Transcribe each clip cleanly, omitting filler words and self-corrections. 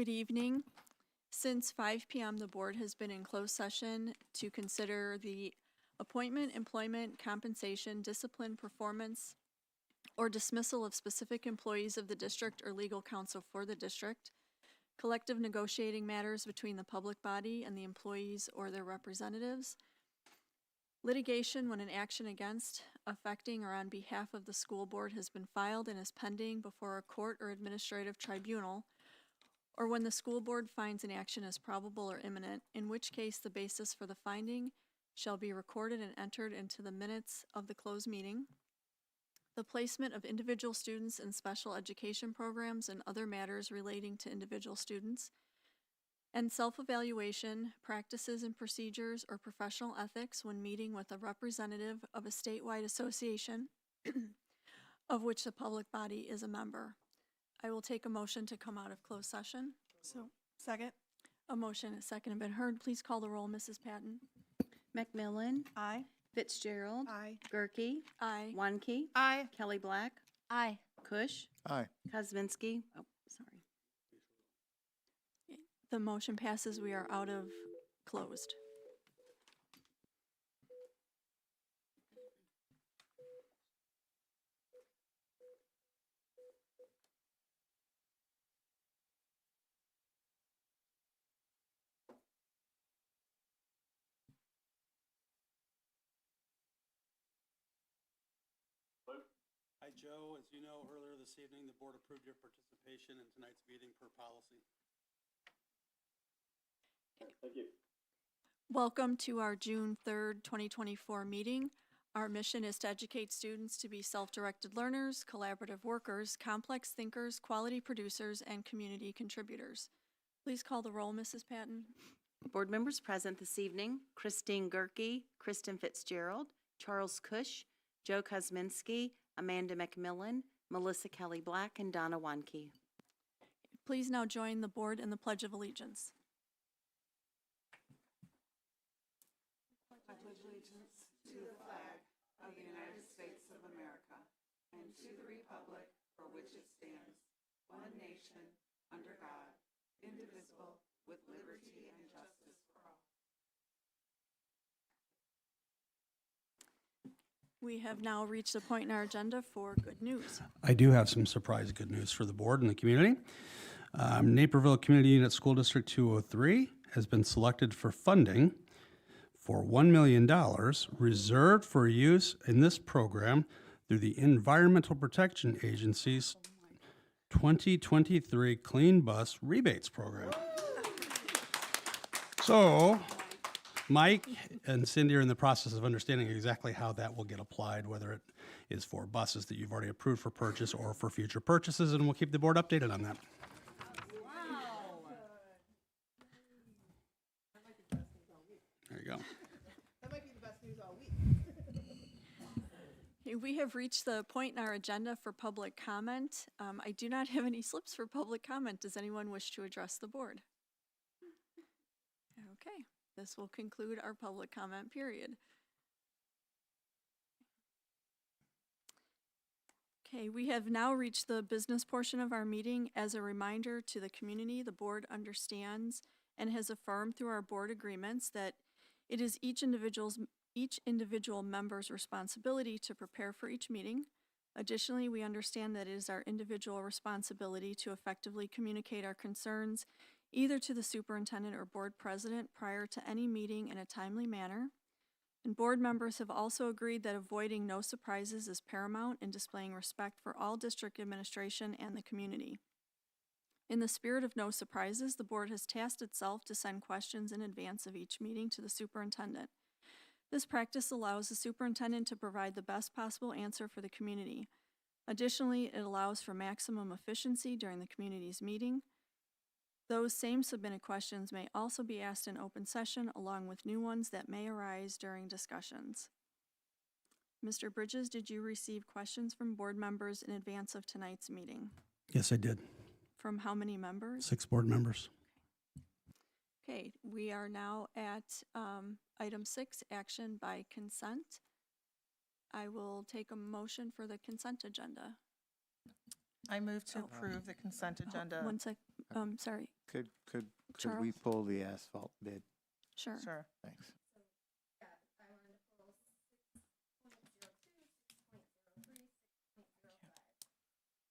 Good evening. Since 5 p.m., the board has been in closed session to consider the appointment, employment, compensation, discipline, performance, or dismissal of specific employees of the district or legal counsel for the district, collective negotiating matters between the public body and the employees or their representatives, litigation when an action against, affecting, or on behalf of the school board has been filed and is pending before a court or administrative tribunal, or when the school board finds an action as probable or imminent, in which case the basis for the finding shall be recorded and entered into the minutes of the closed meeting. The placement of individual students in special education programs and other matters relating to individual students, and self-evaluation, practices and procedures, or professional ethics when meeting with a representative of a statewide association of which the public body is a member. I will take a motion to come out of closed session. Second. A motion and a second have been heard. Please call the roll, Mrs. Patton. McMillan. Aye. Fitzgerald. Aye. Gerke. Aye. Wanke. Aye. Kelly Black. Aye. Cush. Aye. Kosminski. Oh, sorry. The motion passes. We are out of closed. Hi, Joe. As you know, earlier this evening, the board approved your participation in tonight's meeting per policy. Thank you. Welcome to our June 3rd, 2024 meeting. Our mission is to educate students to be self-directed learners, collaborative workers, complex thinkers, quality producers, and community contributors. Please call the roll, Mrs. Patton. Board members present this evening: Christine Gerke, Kristen Fitzgerald, Charles Cush, Joe Kosminski, Amanda McMillan, Melissa Kelly Black, and Donna Wanke. Please now join the board in the Pledge of Allegiance. I pledge allegiance to the flag of the United States of America and to the republic for which it stands, one nation, under God, indivisible, with liberty and justice for all. We have now reached the point in our agenda for good news. I do have some surprise good news for the board and the community. Naperville Community Unit School District 203 has been selected for funding for $1 million reserved for use in this program through the Environmental Protection Agency's 2023 Clean Bus Rebates Program. So Mike and Cindy are in the process of understanding exactly how that will get applied, whether it is for buses that you've already approved for purchase or for future purchases, and we'll keep the board updated on that. There you go. That might be the best news all week. We have reached the point in our agenda for public comment. I do not have any slips for public comment. Does anyone wish to address the board? Okay, this will conclude our public comment period. Okay, we have now reached the business portion of our meeting. As a reminder to the community, the board understands and has affirmed through our board agreements that it is each individual member's responsibility to prepare for each meeting. Additionally, we understand that it is our individual responsibility to effectively communicate our concerns either to the superintendent or board president prior to any meeting in a timely manner. And board members have also agreed that avoiding no surprises is paramount in displaying respect for all district administration and the community. In the spirit of no surprises, the board has tasked itself to send questions in advance of each meeting to the superintendent. This practice allows the superintendent to provide the best possible answer for the community. Additionally, it allows for maximum efficiency during the community's meeting. Those same submitted questions may also be asked in open session, along with new ones that may arise during discussions. Mr. Bridges, did you receive questions from board members in advance of tonight's meeting? Yes, I did. From how many members? 6 board members. Okay, we are now at item 6, action by consent. I will take a motion for the consent agenda. I move to approve the consent agenda. One sec. Sorry, Could we Charles? pull the asphalt bid? sure. Sure. Thanks.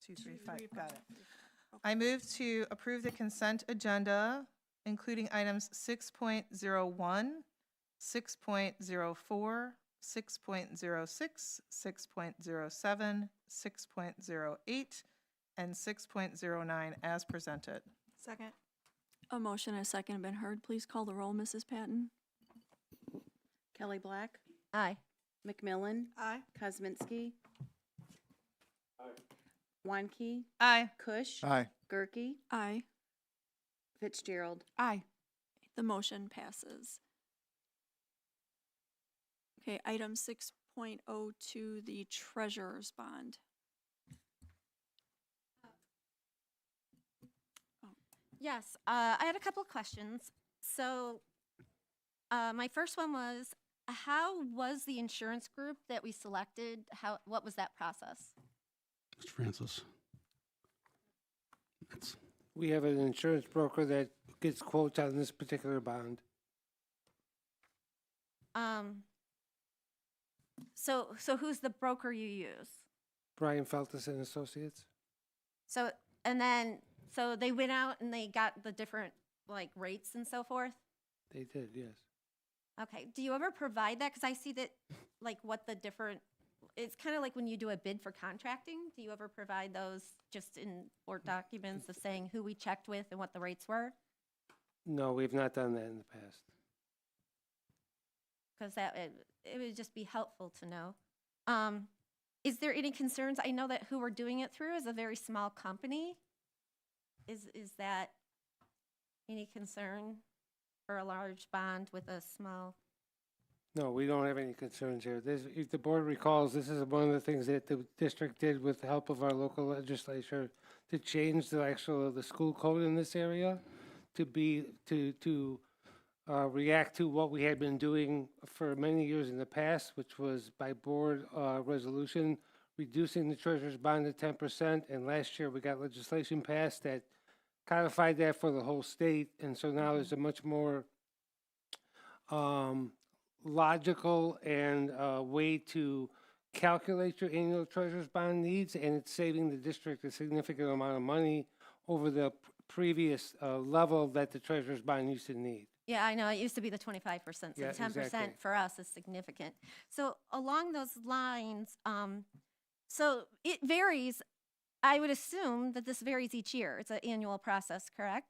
235, got it. I move to approve the consent agenda, including items 6.01, 6.04, 6.06, 6.07, 6.08, and 6.09 as presented. Second. A motion and a second have been heard. Please call the roll, Mrs. Patton. Kelly Black, Aye. McMillan, Aye. Kosminski. Wanke, Aye. Kush, Aye. Gerke, Aye. Fitzgerald. Aye. The motion passes. Okay, item 6.02, the treasurer's bond. Yes, I had a couple of questions. So, my first one was, how was the insurance group that we selected? What was that process? Mr. Francis. It's, We have an insurance broker that gets quotes on this particular bond. So who's the broker you use? Brian Feltus and Associates. So they went out and they got the different like rates and so forth. They did, yes. Okay. Do you ever provide that? Because I see that, like, what the different. It's kind of like when you do a bid for contracting. Do you ever provide those just in board documents of saying who we checked with and what the rates were? No, we've not done that in the past. Because it would just be helpful to know. Is there any concerns? I know that who we're doing it through is a very small company. Is that any concern for a large bond with a small? No, we don't have any concerns here. If the board recalls, this is one of the things that the district did with the help of our local legislature to change the school code in this area to react to what we had been doing for many years in the past, which was by board resolution, reducing the treasurer's bond to 10%. And last year we got legislation passed that codified that for the whole state. And so now there's a much more logical and way to calculate your annual treasurer's bond needs, and it's saving the district a significant amount of money over the previous level that the treasurer's bond used to need. Yeah, I know, it used to be the 25%, so Yeah, 10% exactly. for us is significant. So along those lines, so it varies. I would assume that this varies each year. It's an annual process, correct?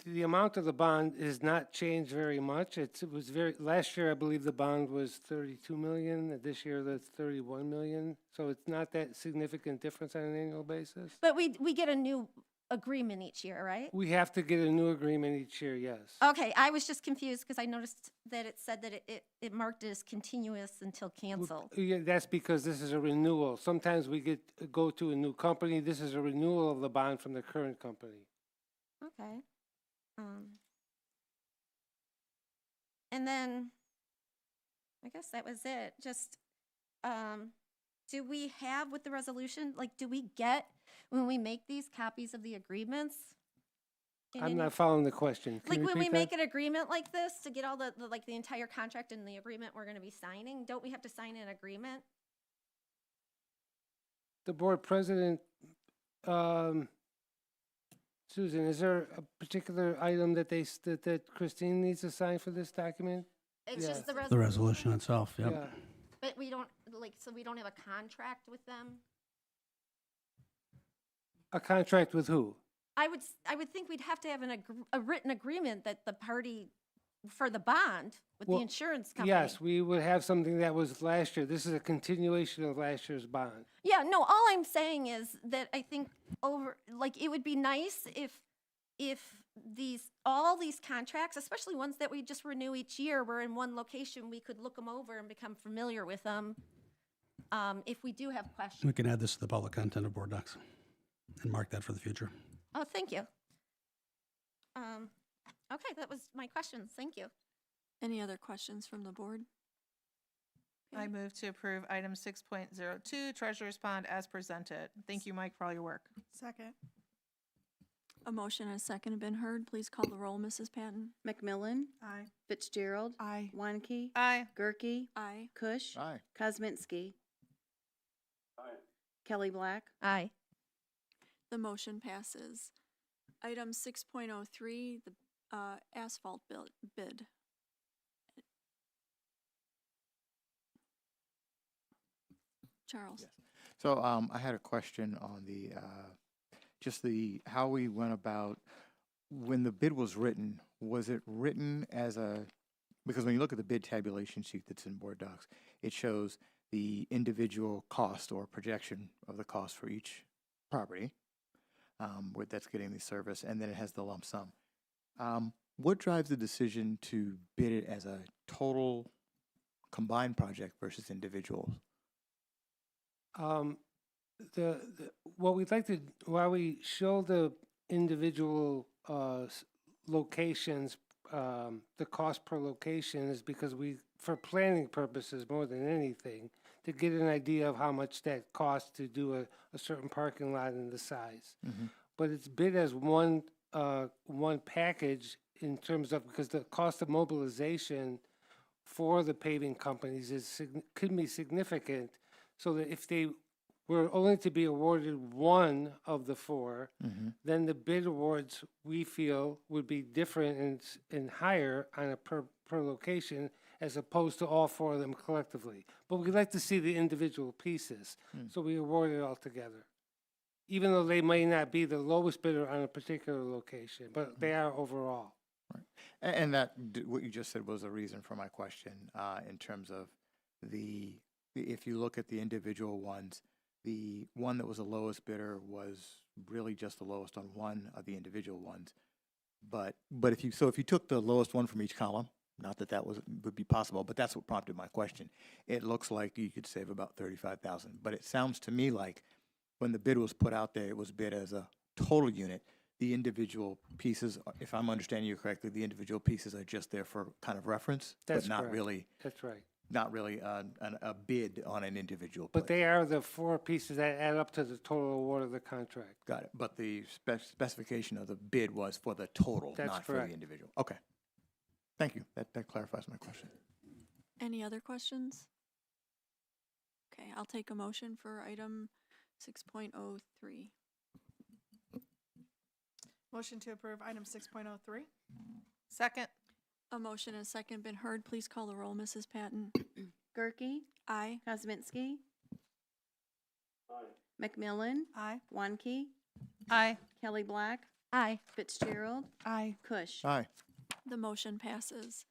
The amount of the bond has not changed very much. It was last year I believe the bond was 32 million, and this year that's 31 million. So it's not that significant difference on an annual basis. But we get a new agreement each year, right? We have to get a new agreement each year, yes. Okay, I was just confused because I noticed that it said that it marked it as continuous until canceled. Yeah, that's because this is a renewal. Sometimes we go to a new company. This is a renewal of the bond from the current company. Okay. And then, I guess that was it. Just, do we have with the resolution, like, do we get, when we make these copies of the agreements? in I'm any- not following the question. Can Like, you when we repeat make that? an agreement like this, to get all the entire contract and the agreement we're gonna be signing, don't we have to sign an agreement? The board president, Susan, is there a particular item that that Christine needs to sign for this document? It's Yeah. just the the resolution itself, yep. Yeah. But we don't, so we don't have a contract with them? A contract with who? I would think we'd have to have a written agreement that the party, for the bond with the Well, insurance company. Yes, we would have something that was last year. This is a continuation of last year's bond. Yeah, no, all I'm saying is that I think it would be nice if all these contracts, especially ones that we just renew each year, were in one location, we could look them over and become familiar with them, if we do have We questions. can add this to the public content of board docs and mark that for the future. Oh, thank you. Okay, that was my questions. Thank you. Any other questions from the board? I move to approve item 6.02, treasurer's bond as presented. Thank you, Mike, for all your work. Second. A motion and a second have been heard. Please call the roll, Mrs. Patton. McMillan, Aye. Fitzgerald, Aye. Wanke, Aye. Gerke, Aye. Kush, Aye. Kosminski. Kelly Black, Aye. The motion passes. Item 6.03, the asphalt bid. Charles. Yes. So I had a question on the, just the, how we went about, when the bid was it written as a, because when you look at the bid tabulation sheet that's in board docs, it shows the individual cost or projection of the cost for each property that's getting the service, and then it has the lump sum. What drives the decision to bid it as a total combined project versus individual? What we'd like to, while we show the individual locations, the cost per location is because for planning purposes more than anything, to get an idea of how much that costs to do a certain parking lot and the size. But it's bid as one package in terms of, because the cost of mobilization for the paving companies could be significant. So that if they were only to be awarded one of the four, then the bid awards, we feel, would be different and higher on a per location as opposed to all four of them collectively. But we'd like to see the individual pieces, so we award it all together. Even though they may not be the lowest bidder on a particular location, but they are overall. Right. And that, what you just said was a reason for my question, in terms of if you look at the individual ones, the one that was the lowest bidder was really just the lowest on one of the individual ones. But if you took the lowest one from each column, not that would be possible, but that's what prompted my question. It looks like you could save about $35,000, but it sounds to me like when the bid was put out there, it was bid as a total unit. The individual pieces, if I'm understanding you correctly, the individual pieces are just there for kind of reference, That's but not correct. really, That's right. not really a bid on an individual But place. they are the four pieces that add up to the total award of the contract. Got it. But the specification of the bid was for the total, That's not for correct. the individual. Okay. Thank you. That clarifies my question. Any other questions? Okay, I'll take a motion for item 6.03. Motion to approve item 6.03. Second. A motion and a second been heard. Please call the roll, Mrs. Patton. Gerke, Aye. Kosminski. McMillan, Aye. Wanke, Aye. Kelly Black, Aye. Fitzgerald, Aye. Kush. Aye. The motion passes.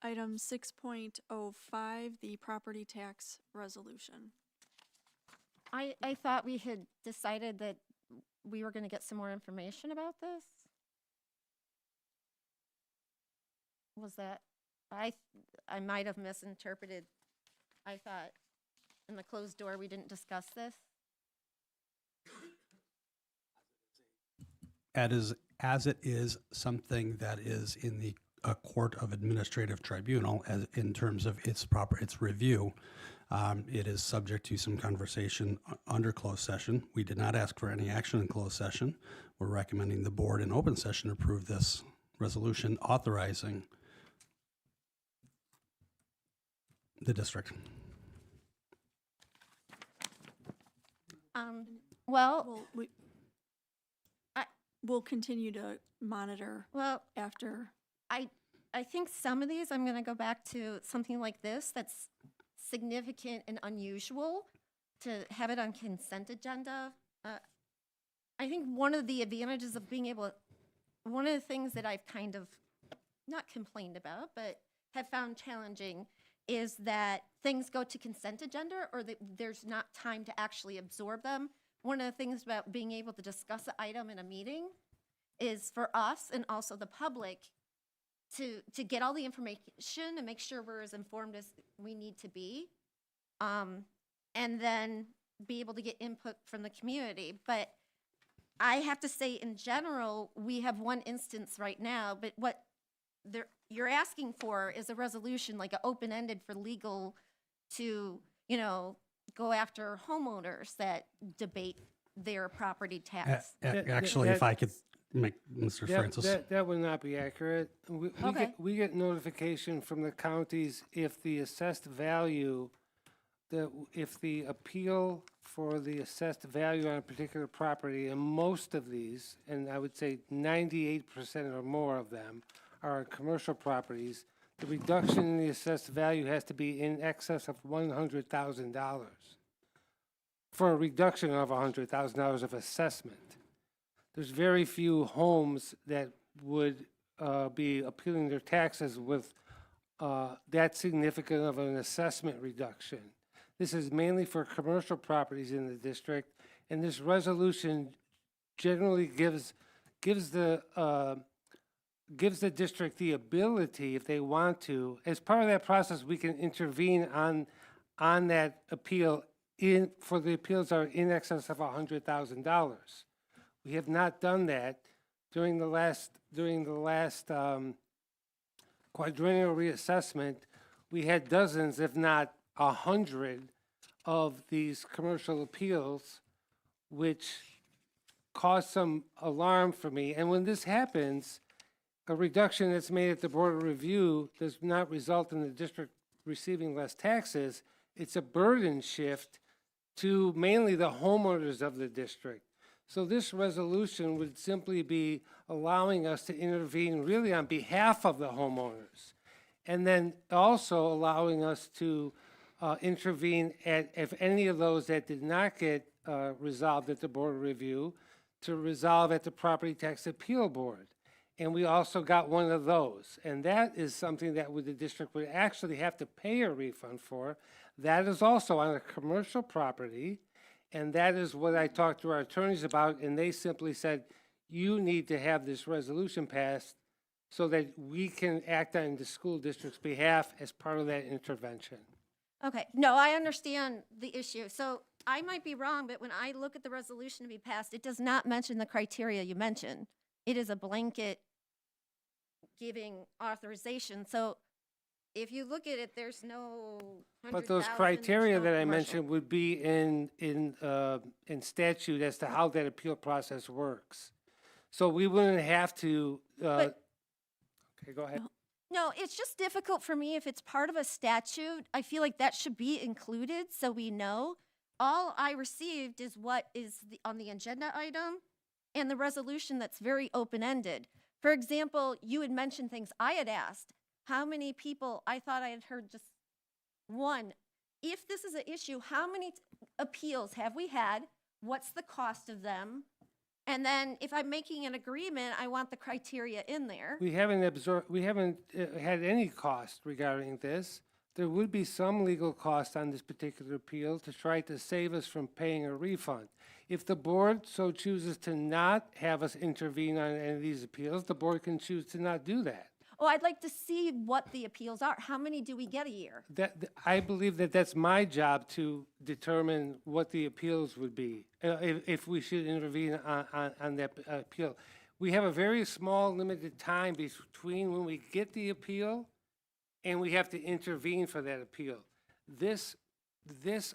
Item 6.05, the property tax resolution. I thought we had decided that we were going to get some more information about this. Was that, I might have misinterpreted. I thought in the closed door, we didn't discuss this. As it is something that is in the court of administrative tribunal, as in terms of its review, it is subject to some conversation under closed session. We did not ask for any action in closed session. We're recommending the board in open session approve this resolution authorizing the district. Well, We'll continue to monitor well, after. I think some of these, I'm going to go back to something like this that's significant and unusual to have it on consent agenda. I think one of the advantages of being able, one of the things that I've kind of not complained about, but have found challenging is that things go to consent agenda or that there's not time to actually absorb them. One of the things about being able to discuss an item in a meeting is for us and also the public to get all the information and make sure we're as informed as we need to be, and then be able to get input from the community. But I have to say, in general, we have one instance right now, but what you're asking for is a resolution, like an open-ended for legal to, go after homeowners that debate their property tax. Actually, if I could Mr. That- Francis. That would not be accurate. Okay. We get notification from the counties if the assessed value, if the appeal for the assessed value on a particular property, and most of these, and I would say 98% or more of them, are on commercial properties, the reduction in the assessed value has to be in excess of $100,000 for a reduction of $100,000 of assessment. There's very few homes that would be appealing their taxes with that significant of an assessment reduction. This is mainly for commercial properties in the district, and this resolution generally gives the district the ability, if they want to, as part of that process, we can intervene on that appeal for the appeals that are in excess of $100,000. We have not done that during the last quadrennial reassessment. We had dozens, if not 100, of these commercial appeals, which caused some alarm for me. And when this happens, a reduction that's made at the Board of Review does not result in the district receiving less taxes. It's a burden shift to mainly the homeowners of the district. So this resolution would simply be allowing us to intervene really on behalf of the homeowners. And then also allowing us to intervene if any of those that did not get resolved at the Board of Review, to resolve at the Property Tax Appeal Board. And we also got one of those. And that is something that the district would actually have to pay a refund for. That is also on a commercial property. And that is what I talked to our attorneys about, and they simply said, you need to have this resolution passed so that we can act on the school district's behalf as part of that intervention. Okay, no, I understand the issue. So I might be wrong, but when I look at the resolution to be passed, it does not mention the criteria you mentioned. It is a blanket giving authorization. So if you look at it, there's no 100,000. But those there's criteria no that I commercial. mentioned would be in statute as to how that appeal process works. So we wouldn't have to, But- okay, go ahead. No, it's just difficult for me if it's part of a statute. I feel like that should be included so we know. All I received is what is on the agenda item and the resolution that's very open-ended. For example, you had mentioned things I had asked. How many people, I thought I had heard just one. If this is an issue, how many appeals have we had? What's the cost of them? And then if I'm making an agreement, I want the criteria in there. We haven't had any cost regarding this. There would be some legal cost on this particular appeal to try to save us from paying a refund. If the board so chooses to not have us intervene on any of these appeals, the board can choose to not do that. Oh, I'd like to see what the appeals are. How many do we get a year? I believe that that's my job to determine what the appeals would be, if we should intervene on that appeal. We have a very small, limited time between when we get the appeal and we have to intervene for that appeal. This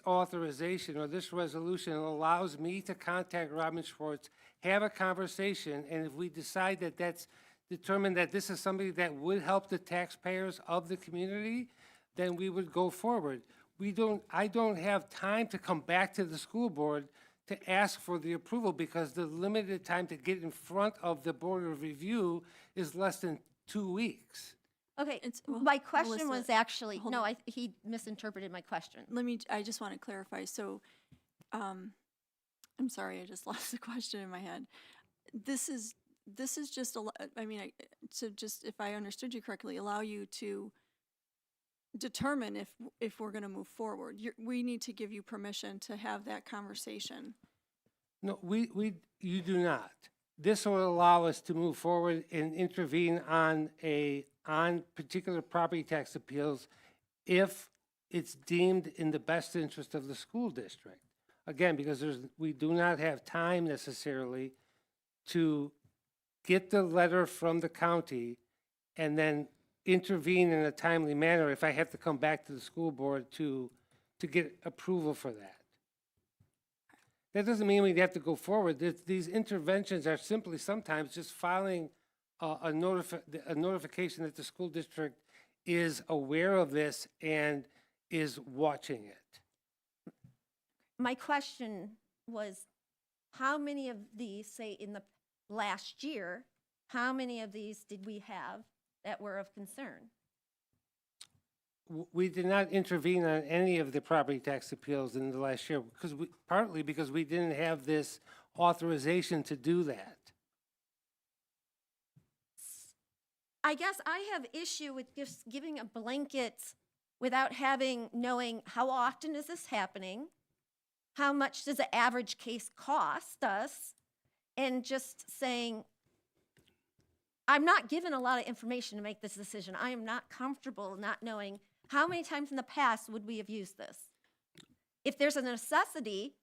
authorization or this resolution allows me to contact Robin Schwartz, have a conversation, and if we decide that determine that this is somebody that would help the taxpayers of the community, then we would go forward. I don't have time to come back to the school board to ask for the approval because the limited time to get in front of the Board of Review is less than 2 weeks. Okay, Well, my question Melissa, was actually, hold no, on. he misinterpreted my question. I just want to clarify. So, I'm sorry, I just lost the question in my head. This is just, if I understood you correctly, allow you to determine if we're going to move forward. We need to give you permission to have that conversation. No, you do not. This will allow us to move forward and intervene on particular property tax appeals if it's deemed in the best interest of the school district. Again, because we do not have time necessarily to get the letter from the county and then intervene in a timely manner if I have to come back to the school board to get approval for that. That doesn't mean we'd have to go forward. These interventions are simply sometimes just filing a notification that the school district is aware of this and is watching it. My question was, how many of these, say, in the last year, how many of these did we have that were of concern? We did not intervene on any of the property tax appeals in the last year partly because we didn't have this authorization to do that. I guess I have issue with just giving a blanket without knowing how often is this happening, how much does the average case cost us, and just saying, I'm not given a lot of information to make this decision. I am not comfortable not knowing how many times in the past would we have used this. If there's a necessity,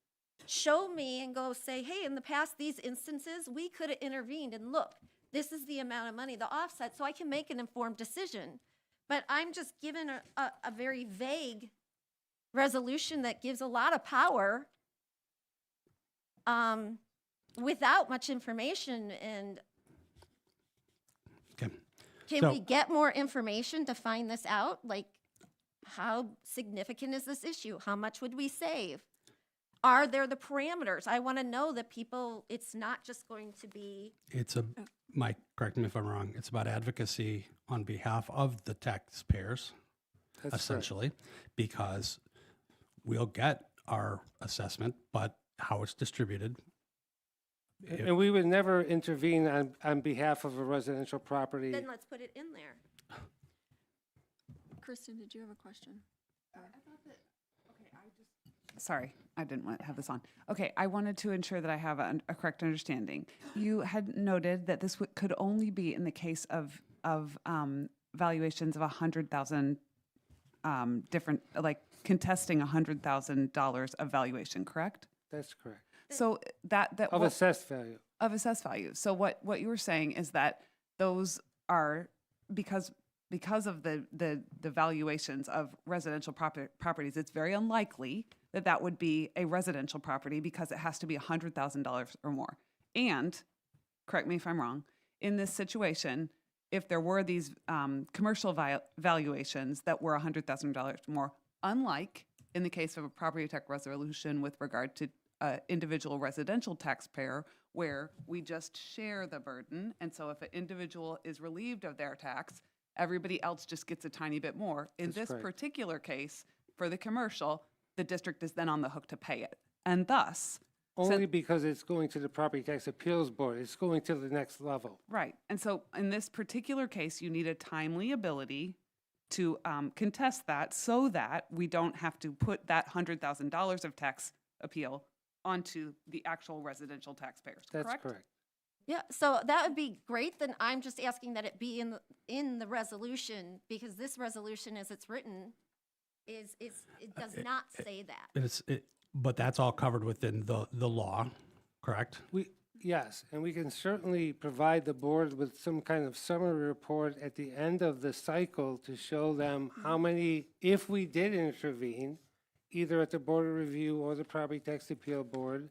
show me and go say, hey, in the past, these instances, we could have intervened and look, this is the amount of money, the offset, so I can make an informed decision. But I'm just given a very vague resolution that gives a lot of power without much information. And Okay. can So- we get more information to find this out? Like, how significant is this issue? How much would we save? Are there the parameters? I want to know that people, it's not just going to be. Mike, correct me if I'm wrong, it's about advocacy on behalf of the taxpayers, That's correct. essentially, because we'll get our assessment, but how it's distributed. And we would never intervene on behalf of a residential property. Then let's put it in there. Kristen, did you have a question? Sorry, I didn't want to have this on. Okay, I wanted to ensure that I have a correct understanding. You had noted that this could only be in the case of valuations of $100,000, different, like contesting $100,000 of valuation, correct? That's correct. So that Of what- assessed value. of assessed value. So what you were saying is that those are because of the valuations of residential properties, it's very unlikely that that would be a residential property because it has to be $100,000 or more. And, correct me if I'm wrong, in this situation, if there were these commercial valuations that were $100,000 more, unlike in the case of a property tax resolution with regard to individual residential taxpayer, where we just share the burden. And so if an individual is relieved of their tax, everybody else just gets a tiny bit more. In That's this correct. particular case, for the commercial, the district is then on the hook to pay it. And thus, Only because it's going to the Property Tax Appeals Board. It's going to the next level. right. And so in this particular case, you need a timely ability to contest that so that we don't have to put that $100,000 of tax appeal onto the actual residential taxpayers, That's correct. Yeah, so that would be great. Then I'm just asking that it be in the resolution, because this resolution, as it's written, it does not say that. But that's all covered within the law, correct? Yes, and we can certainly provide the board with some kind of summary report at the end of the cycle to show them how many, if we did intervene, either at the Board of Review or the Property Tax Appeal Board,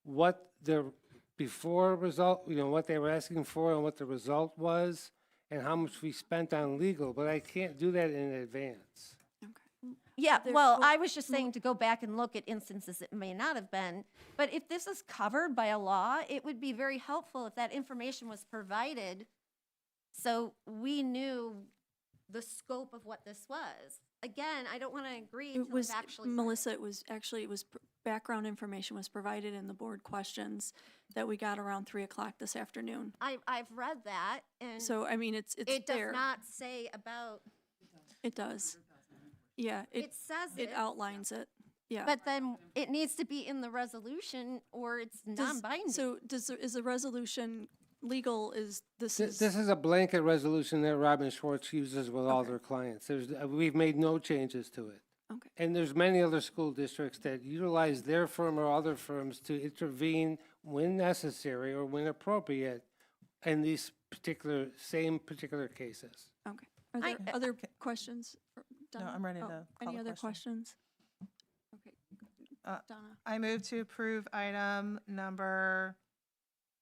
what the before result, what they were asking for and what the result was, and how much we spent on legal, but I can't do that in advance. Yeah, There- well, well, I was just saying to go back and look at instances it may not have been. But if this is covered by a law, it would be very helpful if that information was provided so we knew the scope of what this was. Again, I don't want to agree It until was, it's actually. Melissa, background information was provided in the board questions that we got around 3 o'clock this afternoon. I've read that, and So, I mean, it's it does there. not say about, It does. Yeah, it says it it, outlines it. Yeah. but then it needs to be in the resolution or it's Does- non-binding. So is the resolution legal, This is a blanket resolution that Robin Schwartz uses with all their clients. We've made no changes to it. Okay. And there's many other school districts that utilize their firm or other firms to intervene when necessary or when appropriate in these particular cases. Okay. Are I- there other questions? for No, Donna? I'm ready Oh, to call Any the other question. questions? Okay. Donna. I move to approve item number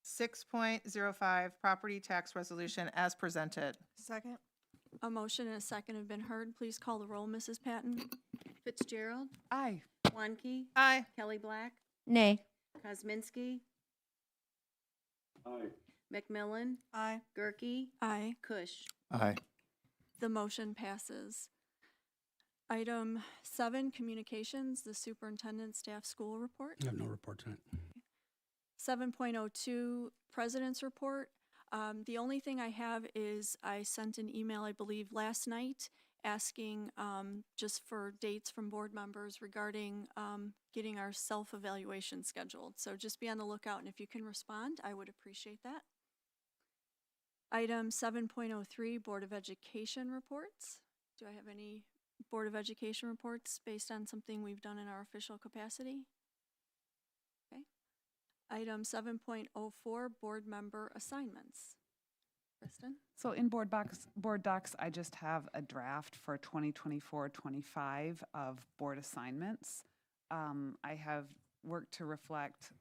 6.05, property tax resolution as presented. Second. A motion and a second have been heard. Please call the roll, Mrs. Patton. Fitzgerald, Aye. Wanke, Aye. Kelly Black, Nay. Kosminski. McMillan, Aye. Gerke, Aye. Kush. Aye. The motion passes. Item 7, communications, the superintendent staff school report. I have no report tonight. 7.02, president's report. The only thing I have is I sent an email, I believe, last night asking just for dates from board members regarding getting our self-evaluation scheduled. So just be on the lookout, and if you can respond, I would appreciate that. Item 7.03, Board of Education reports. Do I have any Board of Education reports based on something we've done in our official capacity? Okay. Item 7.04, board member assignments. Kristen? So in board docs, I just have a draft for 2024-25 of board assignments. I have worked to reflect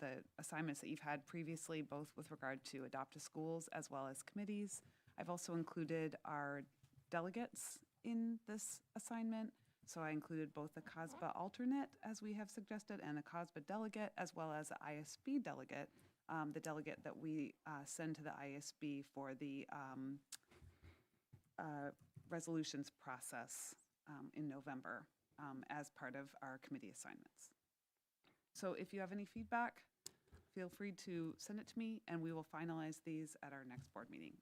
the assignments that you've had previously, both with regard to adoptive schools as well as committees. I've also included our delegates in this assignment. So I included both the COSBA alternate, as we have suggested, and a COSBA delegate, as well as the ISB delegate, the delegate that we send to the ISB for the resolutions process in November as part of our committee assignments. So if you have any feedback, feel free to send it to me, and we will finalize these at our next board meeting.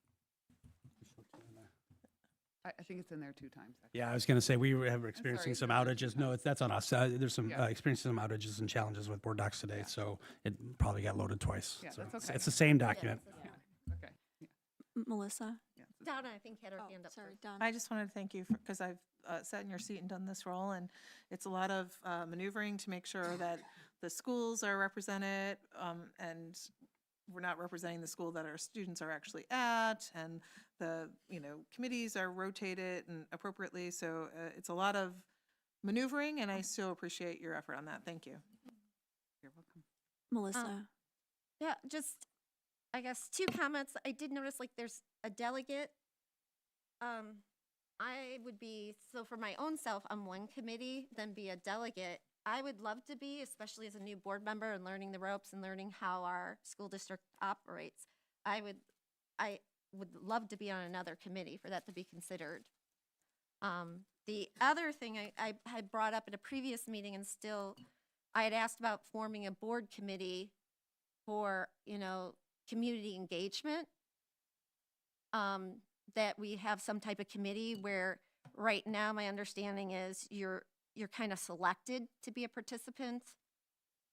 I think it's in there 2 times. Actually. Yeah, I was going to say, we were experiencing some sorry. outages. No, that's on us. There's some Yeah. experiencing some outages and challenges with board docs today, Yeah. so it probably got loaded twice. Yeah, So that's it's- okay. It's the same document. Okay. Yeah. Melissa? Yeah. Donna, I think, had her Oh, hand up. sorry, first. Donna. I just wanted to thank you because I've sat in your seat and done this role, and it's a lot of maneuvering to make sure that the schools are represented, and we're not representing the school that our students are actually at, and the committees are rotated and appropriately. So it's a lot of maneuvering, and I so appreciate your effort on that. Thank you. You're welcome. Melissa? Yeah, just, I guess, 2 comments. I did notice, like, there's a delegate. I would be, so for my own self, I'm one committee, then be a delegate. I would love to be, especially as a new board member and learning the ropes and learning how our school district operates. I would love to be on another committee for that to be considered. The other thing I had brought up at a previous meeting, and still, I had asked about forming a board committee for, community engagement. That we have some type of committee where right now my understanding is you're kind of selected to be a participant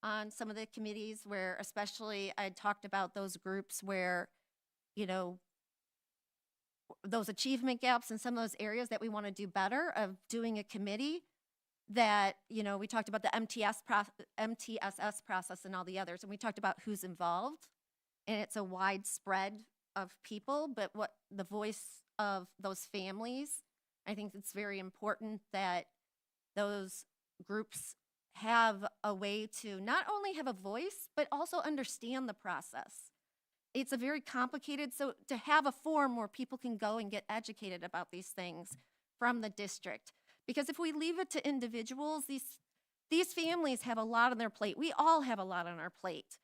on some of the committees, where especially I talked about those groups where, those achievement gaps in some of those areas that we want to do better of doing a committee that, we talked about the MTSS process and all the others, and we talked about who's involved, and it's a widespread of people, but what the voice of those families, I think it's very important that those groups have a way to not only have a voice, but also understand the process. It's a very complicated, so to have a forum where people can go and get educated about these things from the district. Because if we leave it to individuals, these families have a lot on their plate. We all have a lot on our plate.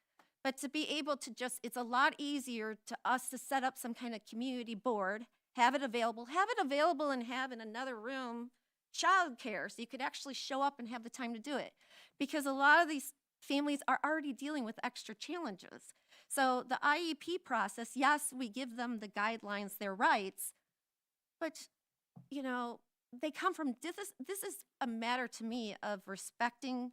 But to be able to it's a lot easier to us to set up some kind of community board, have it available and have in another room childcare, so you could actually show up and have the time to do it. Because a lot of these families are already dealing with extra challenges. So the IEP process, yes, we give them the guidelines, their rights, but, they come from, this is a matter to me of respecting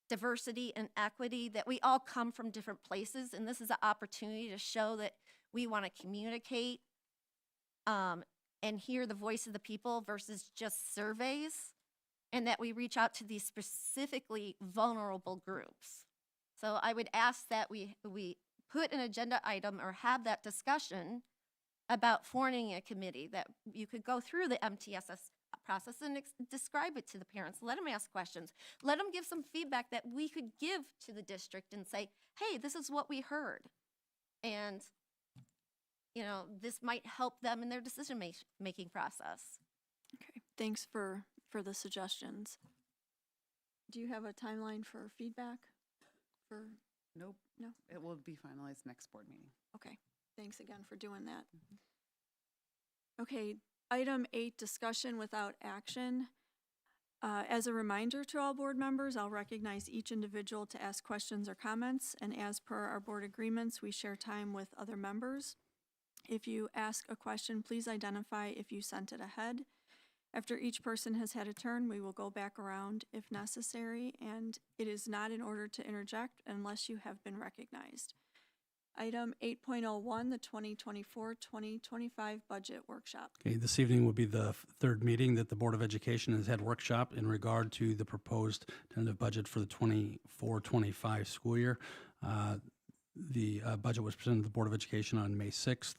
diversity and equity, that we all come from different places, and this is an opportunity to show that we want to communicate and hear the voice of the people versus just surveys, and that we reach out to these specifically vulnerable groups. So I would ask that we put an agenda item or have that discussion about forming a committee, that you could go through the MTSS process and describe it to the parents. Let them ask questions. Let them give some feedback that we could give to the district and say, hey, this is what we heard. And, you know, this might help them in their decision-making process. Okay, thanks for the suggestions. Do you have a timeline for feedback? For, Nope. no? It will be finalized next board meeting. Okay, thanks again for doing that. Okay, item 8, discussion without action. As a reminder to all board members, I'll recognize each individual to ask questions or comments, and as per our board agreements, we share time with other members. If you ask a question, please identify if you sent it ahead. After each person has had a turn, we will go back around if necessary, and it is not in order to interject unless you have been recognized. Item 8.01, the 2024-2025 budget workshop. Okay, this evening will be the third meeting that the Board of Education has had workshop in regard to the proposed tentative budget for the 24-25 school year. The budget was presented to the Board of Education on May 6th,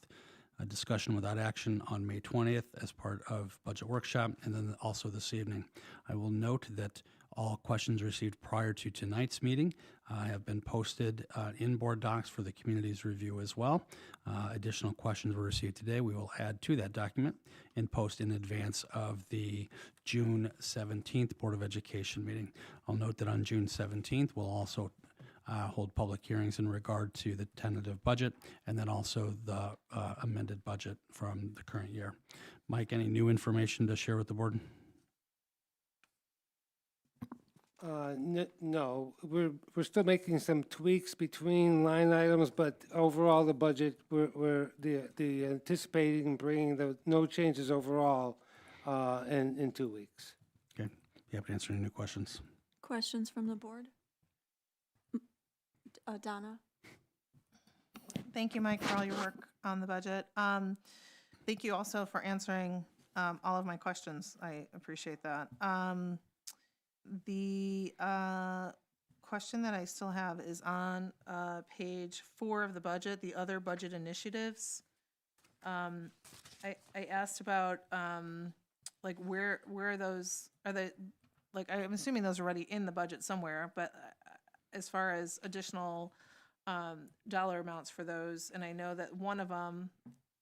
a discussion without action on May 20th as part of budget workshop, and then also this evening. I will note that all questions received prior to tonight's meeting have been posted in board docs for the community's review as well. Additional questions were received today. We will add to that document and post in advance of the June 17th Board of Education meeting. I'll note that on June 17th, we'll also hold public hearings in regard to the tentative budget and then also the amended budget from the current year. Mike, any new information to share with the board? No, we're still making some tweaks between line items, but overall the budget, we're the anticipating bringing no changes overall in 2 weeks. Okay, you have to answer any new questions. Questions from the board? Donna? Thank you, Mike, for all your work on the budget. Thank you also for answering all of my questions. I appreciate that. The question that I still have is on page 4 of the budget, the other budget initiatives. I asked about like where are those, are they, like I'm assuming those are already in the budget somewhere, but as far as additional dollar amounts for those, and I know that one of them,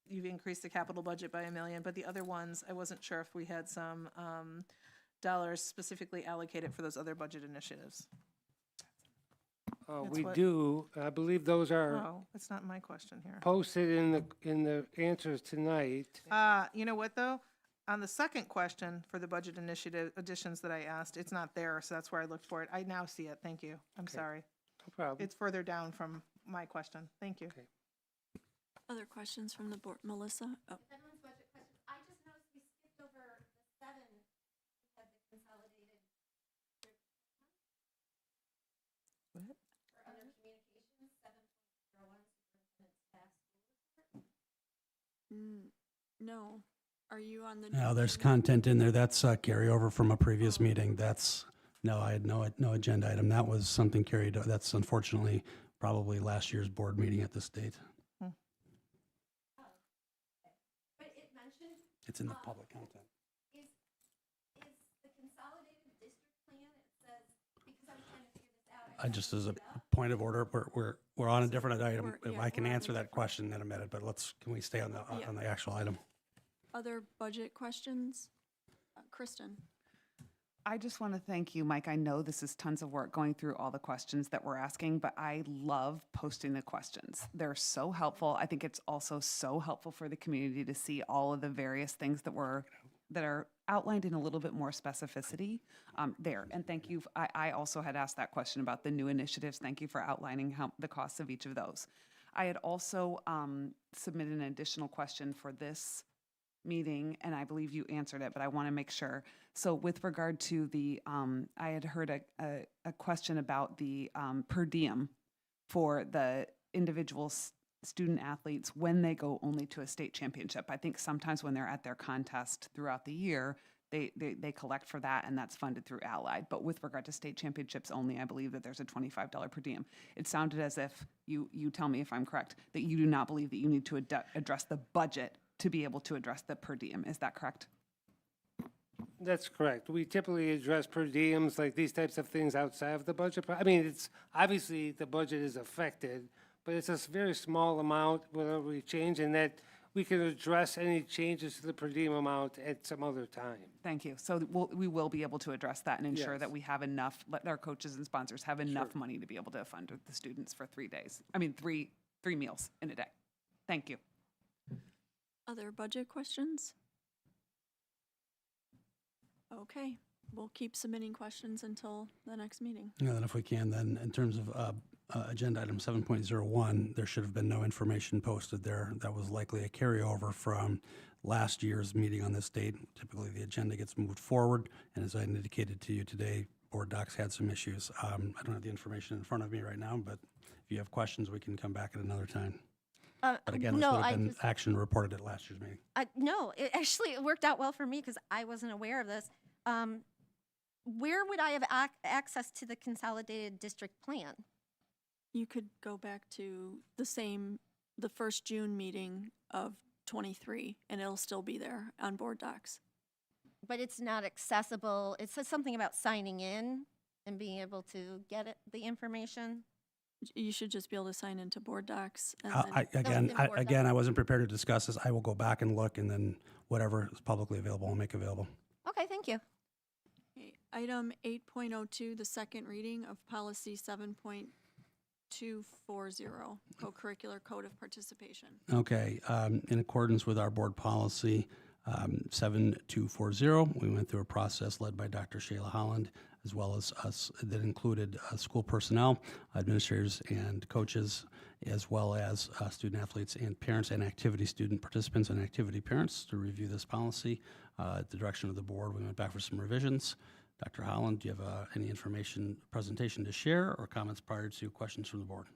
you've increased the capital budget by $1 million, but the other ones, I wasn't sure if we had some dollars specifically allocated for those other budget initiatives. We what- do, I believe those are Oh, it's not my question here. posted in the answers tonight. You know what, though? On the second question for the budget initiative additions that I asked, it's not there, so that's where I looked for it. I now see it. Thank you. I'm sorry. No problem. It's further down from my question. Thank you. Okay. Other questions from the board? Melissa? Oh. Everyone's budget questions. I just noticed we skipped over the 7, we had the consolidated. What? For other communications, 7.01, superintendent's staff school report. No. Are you on the? No, there's content in there. That's carryover from a previous meeting. That's, no, I had no agenda item. That was something carried, that's unfortunately probably last year's board meeting at this date. But it mentioned, It's in the public content. is the consolidated district plan, it says, because I'm trying to figure this out. Just as a point of order, we're on a different item. We're- If yeah, I can we're on a answer that different- question in a minute, but can we stay on the actual item? Other budget questions? Kristen? I just want to thank you, Mike. I know this is tons of work going through all the questions that we're asking, but I love posting the questions. They're so helpful. I think it's also so helpful for the community to see all of the various things that are outlined in a little bit more specificity there. And thank you. I also had asked that question about the new initiatives. Thank you for outlining the costs of each of those. I had also submitted an additional question for this meeting, and I believe you answered it, but I want to make sure. So with regard to the, I had heard a question about the per diem for the individual student athletes when they go only to a state championship. I think sometimes when they're at their contest throughout the year, they collect for that, and that's funded through Allied. But with regard to state championships only, I believe that there's a $25 per diem. It sounded as if, you tell me if I'm correct, that you do not believe that you need to address the budget to be able to address the per diem. Is that correct? That's correct. We typically address per diems, like these types of things outside of the budget. I mean, it's, obviously, the budget is affected, but it's a very small amount, whatever we change, and that we can address any changes to the per diem amount at some other time. Thank you. So we will be able to address that and ensure Yes. that we have enough, let our coaches and sponsors have enough money to be able to fund the students for 3 days. I mean, three meals in a day. Thank you. Other budget questions? Okay, we'll keep submitting questions until the next meeting. Yeah, then if we can, then in terms of agenda item 7.01, there should have been no information posted there. That was likely a carryover from last year's meeting on this date. Typically, the agenda gets moved forward, and as I indicated to you today, board docs had some issues. I don't have the information in front of me right now, but if you have questions, we can come back at another time. But again, this no, would have I been just, action reported at last year's meeting. no, it actually, it worked out well for me because I wasn't aware of this. Where would I have access to the consolidated district plan? You could go back to the first June meeting of 23, and it'll still be there on board docs. But it's not accessible. It says something about signing in and being able to get it, the information. You should just be able to sign into board docs. And Again, I wasn't prepared to discuss this. I will go back and look, and then whatever is publicly available, I'll make available. Okay, thank you. Okay, item 8.02, the second reading of policy 7.240, co-curricular code of participation. Okay, in accordance with our board policy 7240, we went through a process led by Dr. Shayla Holland, as well as us, that included school personnel, administrators, and coaches, as well as student athletes and parents and activity student participants and activity parents to review this policy. At the direction of the board, we went back for some revisions. Dr. Holland, do you have any information, presentation to share, or comments prior to questions from the board?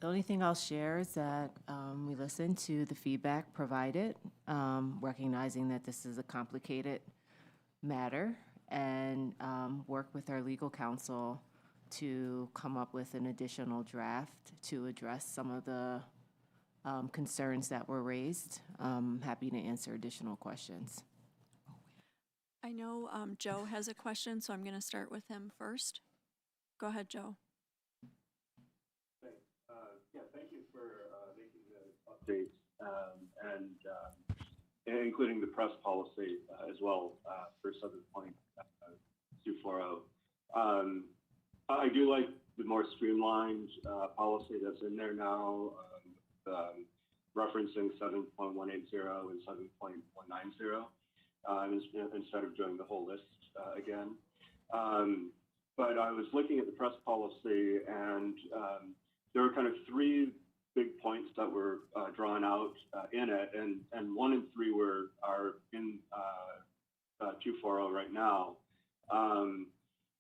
The only thing I'll share is that we listened to the feedback provided, recognizing that this is a complicated matter, and work with our legal counsel to come up with an additional draft to address some of the concerns that were raised. Happy to answer additional questions. I know Joe has a question, so I'm going to start with him first. Go ahead, Joe. Yeah, thank you for making the updates and including the press policy as well for 7.240. I do like the more streamlined policy that's in there now, referencing 7.180 and 7.190 instead of doing the whole list again. But I was looking at the press policy, and there were kind of three big points that were drawn out in it, and 1 and 3 are in 240 right now.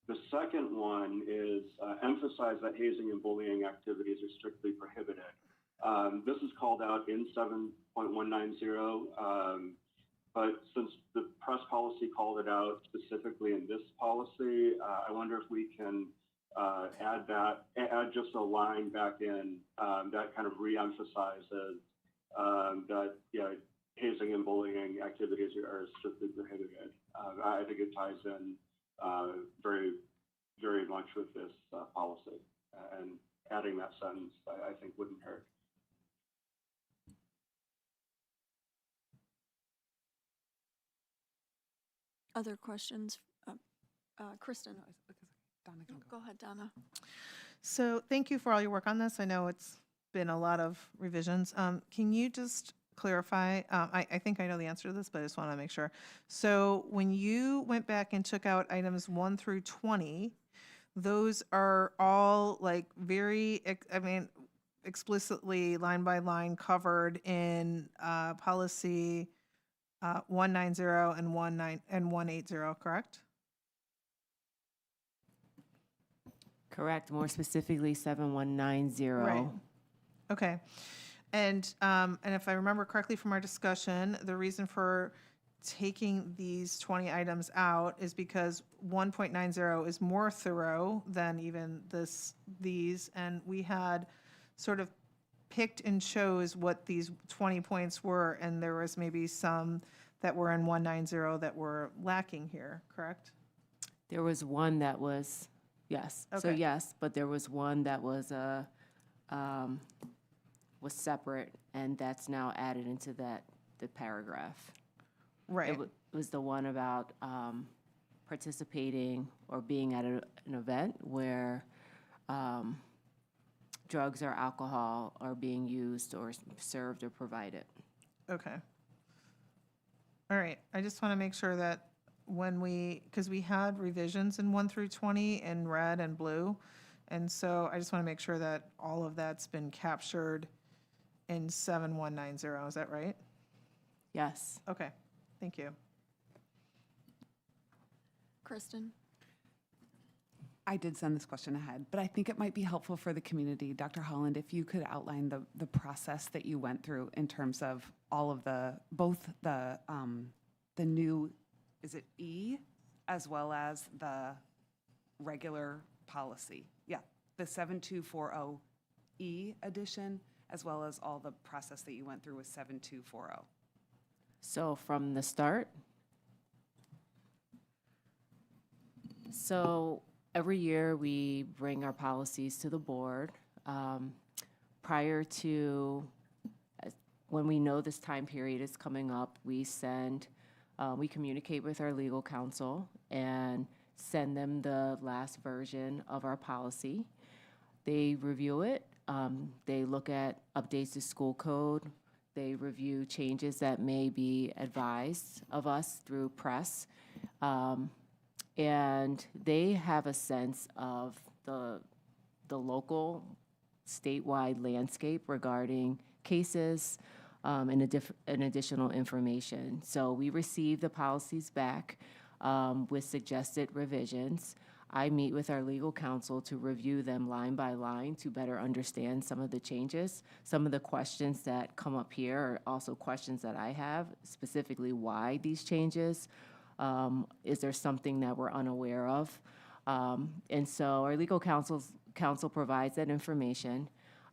The second one is emphasize that hazing and bullying activities are strictly prohibited. This is called out in 7.190, but since the press policy called it out specifically in this policy, I wonder if we can add just a line back in that kind of re-emphasizes that hazing and bullying activities are strictly prohibited. I think it ties in very, very much with this policy, and adding that sentence I think wouldn't hurt. Other questions? Kristen? Donna can Go ahead, Donna. So thank you for all your work on this. I know it's been a lot of revisions. Can you just clarify? I think I know the answer to this, but I just want to make sure. So when you went back and took out items 1 through 20, those are all like very, explicitly line by line covered in policy 190 and 180, correct? Correct, more specifically 7190. Right. Okay. And if I remember correctly from our discussion, the reason for taking these 20 items out is because 1.90 is more thorough than even these, and we had sort of picked and chose what these 20 points were, and there was maybe some that were in 190 that were lacking here, correct? There was one that was, yes, so Okay. yes, but there was one that was separate, and that's now added into the paragraph. Right. It was the one about participating or being at an event where drugs or alcohol are being used or served or provided. Okay. All right, I just want to make sure that when because we had revisions in 1 through 20 in red and blue, and so I just want to make sure that all of that's been captured in 7190, is that right? Yes. Okay, thank you. Kristen? I did send this question ahead, but I think it might be helpful for the community. Dr. Holland, if you could outline the process that you went through in terms of all of both the new, is it E, as well as the regular policy? Yeah, the 7240E edition, as well as all the process that you went through with 7240. So from the start? So every year we bring our policies to the board. Prior to, when we know this time period is coming up, we communicate with our legal counsel and send them the last version of our policy. They review it. They look at updates to school code. They review changes that may be advised of us through press. And they have a sense of the local, statewide landscape regarding cases and additional information. So we receive the policies back with suggested revisions. I meet with our legal counsel to review them line by line to better understand some of the changes. Some of the questions that come up here are also questions that I have, specifically why these changes. Is there something that we're unaware of? And so our legal counsel provides that information.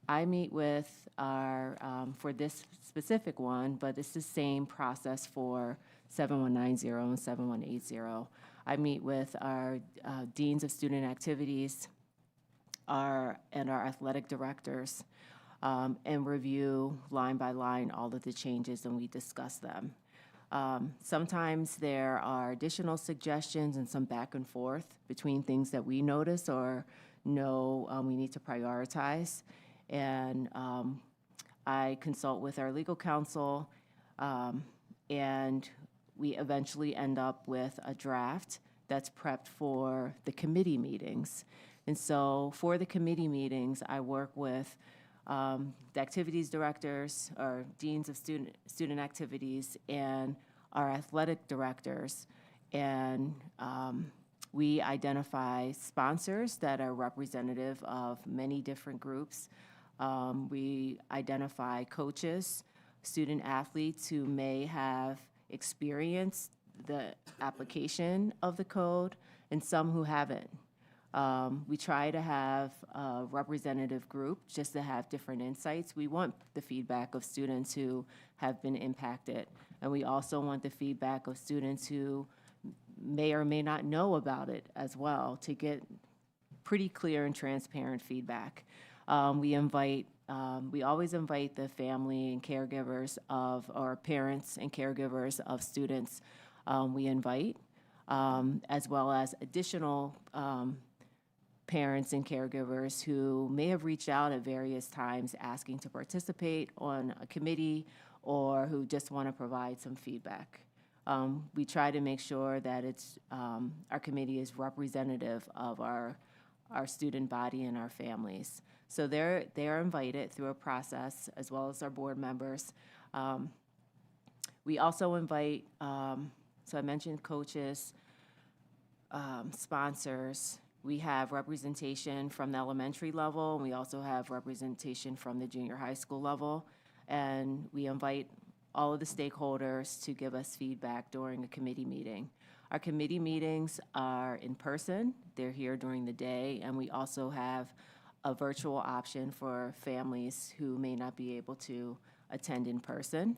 I meet with our, for this specific one, but it's the same process for 7190 and 7180. I meet with our deans of student activities and our athletic directors and review line by line all of the changes, and we discuss them. Sometimes there are additional suggestions and some back and forth between things that we notice or know we need to prioritize. And I consult with our legal counsel, and we eventually end up with a draft that's prepped for the committee meetings. And so for the committee meetings, I work with the activities directors or deans of student activities and our athletic directors. And we identify sponsors that are representative of many different groups. We identify coaches, student athletes who may have experienced the application of the code and some who haven't. We try to have a representative group just to have different insights. We want the feedback of students who have been impacted, and we also want the feedback of students who may or may not know about it as well to get pretty clear and transparent feedback. We always invite the family and caregivers or parents and caregivers of students we invite, as well as additional parents and caregivers who may have reached out at various times asking to participate on a committee or who just want to provide some feedback. We try to make sure that our committee is representative of our student body and our families. So they're invited through a process, as well as our board members. We also invite, so I mentioned coaches, sponsors. We have representation from the elementary level, and we also have representation from the junior high school level. And we invite all of the stakeholders to give us feedback during a committee meeting. Our committee meetings are in person. They're here during the day, and we also have a virtual option for families who may not be able to attend in person.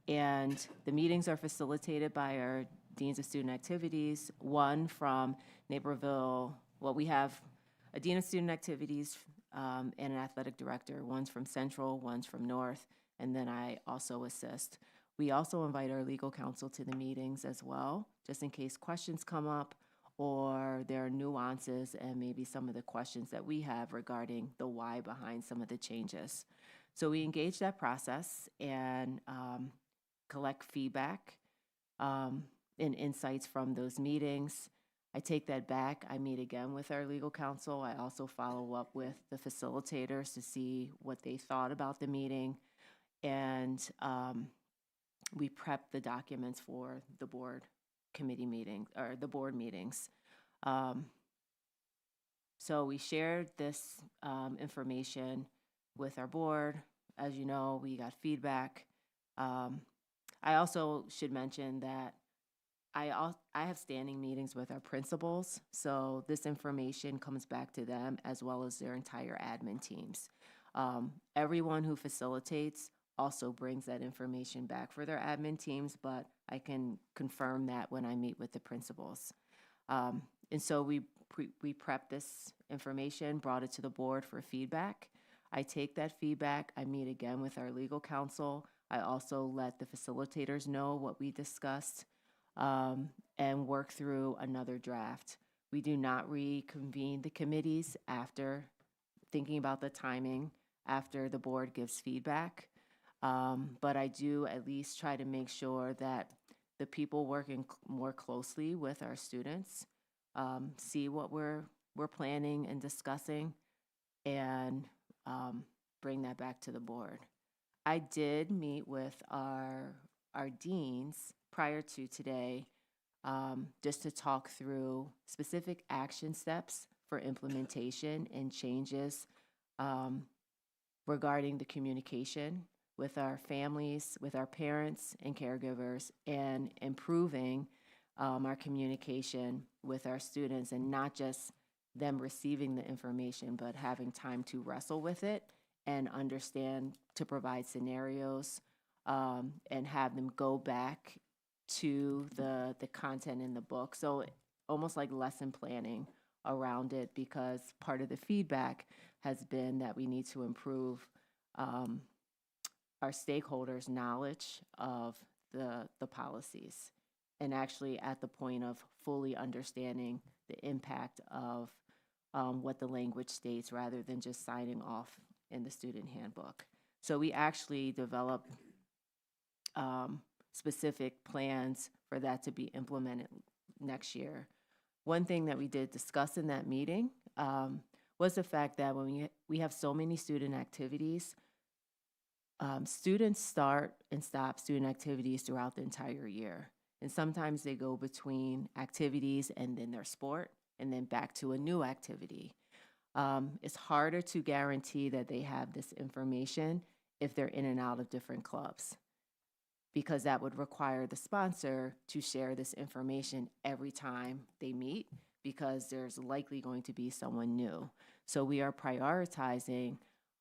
And the meetings are facilitated by our deans of student activities, one from Naperville. Well, we have a dean of student activities and an athletic director. One's from Central, one's from North, and then I also assist. We also invite our legal counsel to the meetings as well, just in case questions come up or there are nuances and maybe some of the questions that we have regarding the why behind some of the changes. So we engage that process and collect feedback and insights from those meetings. I take that back. I meet again with our legal counsel. I also follow up with the facilitators to see what they thought about the meeting. And we prep the documents for the board committee meeting or the board meetings. So we shared this information with our board. As you know, we got feedback. I also should mention that I have standing meetings with our principals, so this information comes back to them as well as their entire admin teams. Everyone who facilitates also brings that information back for their admin teams, but I can confirm that when I meet with the principals. And so we prep this information, brought it to the board for feedback. I take that feedback, I meet again with our legal counsel. I also let the facilitators know what we discussed and work through another draft. We do not reconvene the committees after thinking about the timing, after the board gives feedback. But I do at least try to make sure that the people working more closely with our students see what we're planning and discussing and bring that back to the board. I did meet with our deans prior to today just to talk through specific action steps for implementation and changes regarding the communication with our families, with our parents and caregivers, and improving our communication with our students, and not just them receiving the information, but having time to wrestle with it and understand, to provide scenarios and have them go back to the content in the book. So almost like lesson planning around it, because part of the feedback has been that we need to improve our stakeholders' knowledge of the policies, and actually at the point of fully understanding the impact of what the language states rather than just signing off in the student handbook. So we actually develop specific plans for that to be implemented next year. One thing that we did discuss in that meeting was the fact that when we have so many student activities, students start and stop student activities throughout the entire year. And sometimes they go between activities and then their sport and then back to a new activity. It's harder to guarantee that they have this information if they're in and out of different clubs, because that would require the sponsor to share this information every time they meet, because there's likely going to be someone new. So we are prioritizing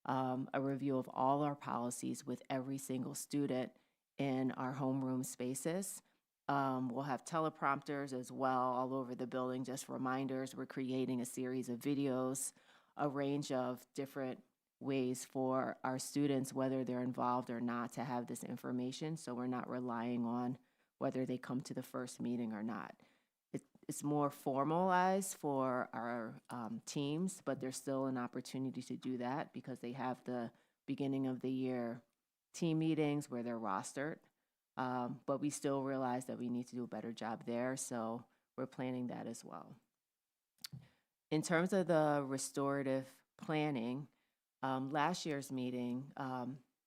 a review of all our policies with every single student in our homeroom spaces. We'll have teleprompters as well all over the building, just reminders. We're creating a series of videos, a range of different ways for our students, whether they're involved or not, to have this information, so we're not relying on whether they come to the first meeting or not. It's more formalized for our teams, but there's still an opportunity to do that because they have the beginning of the year team meetings where they're rostered. But we still realize that we need to do a better job there, so we're planning that as well. In terms of the restorative planning, last year's meeting,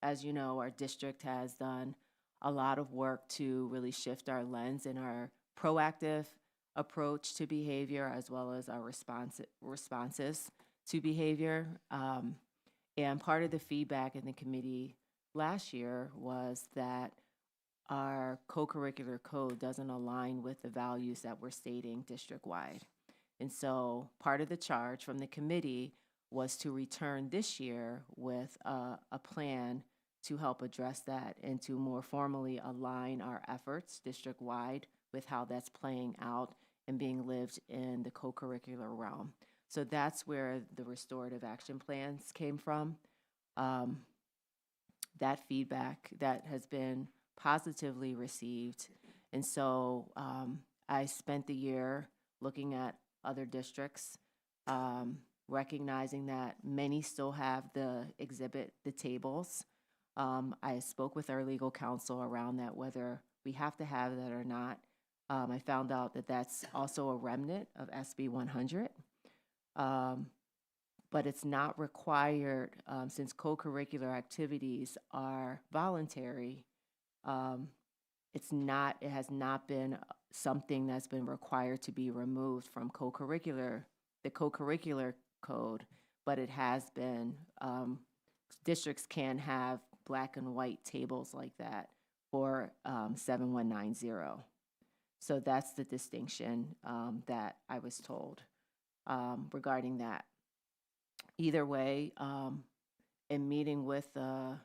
as you know, our district has done a lot of work to really shift our lens in our proactive approach to behavior as well as our responses to behavior. And part of the feedback in the committee last year was that our co-curricular code doesn't align with the values that we're stating district-wide. And so part of the charge from the committee was to return this year with a plan to help address that and to more formally align our efforts district-wide with how that's playing out and being lived in the co-curricular realm. So that's where the restorative action plans came from. That feedback that has been positively received. And so I spent the year looking at other districts, recognizing that many still have the tables. I spoke with our legal counsel around that, whether we have to have that or not. I found out that that's also a remnant of SB 100. But it's not required since co-curricular activities are voluntary. It has not been something that's been required to be removed from the co-curricular code, but it has been, districts can have black and white tables like that for 7190. So that's the distinction that I was told regarding that. Either way, in meeting with the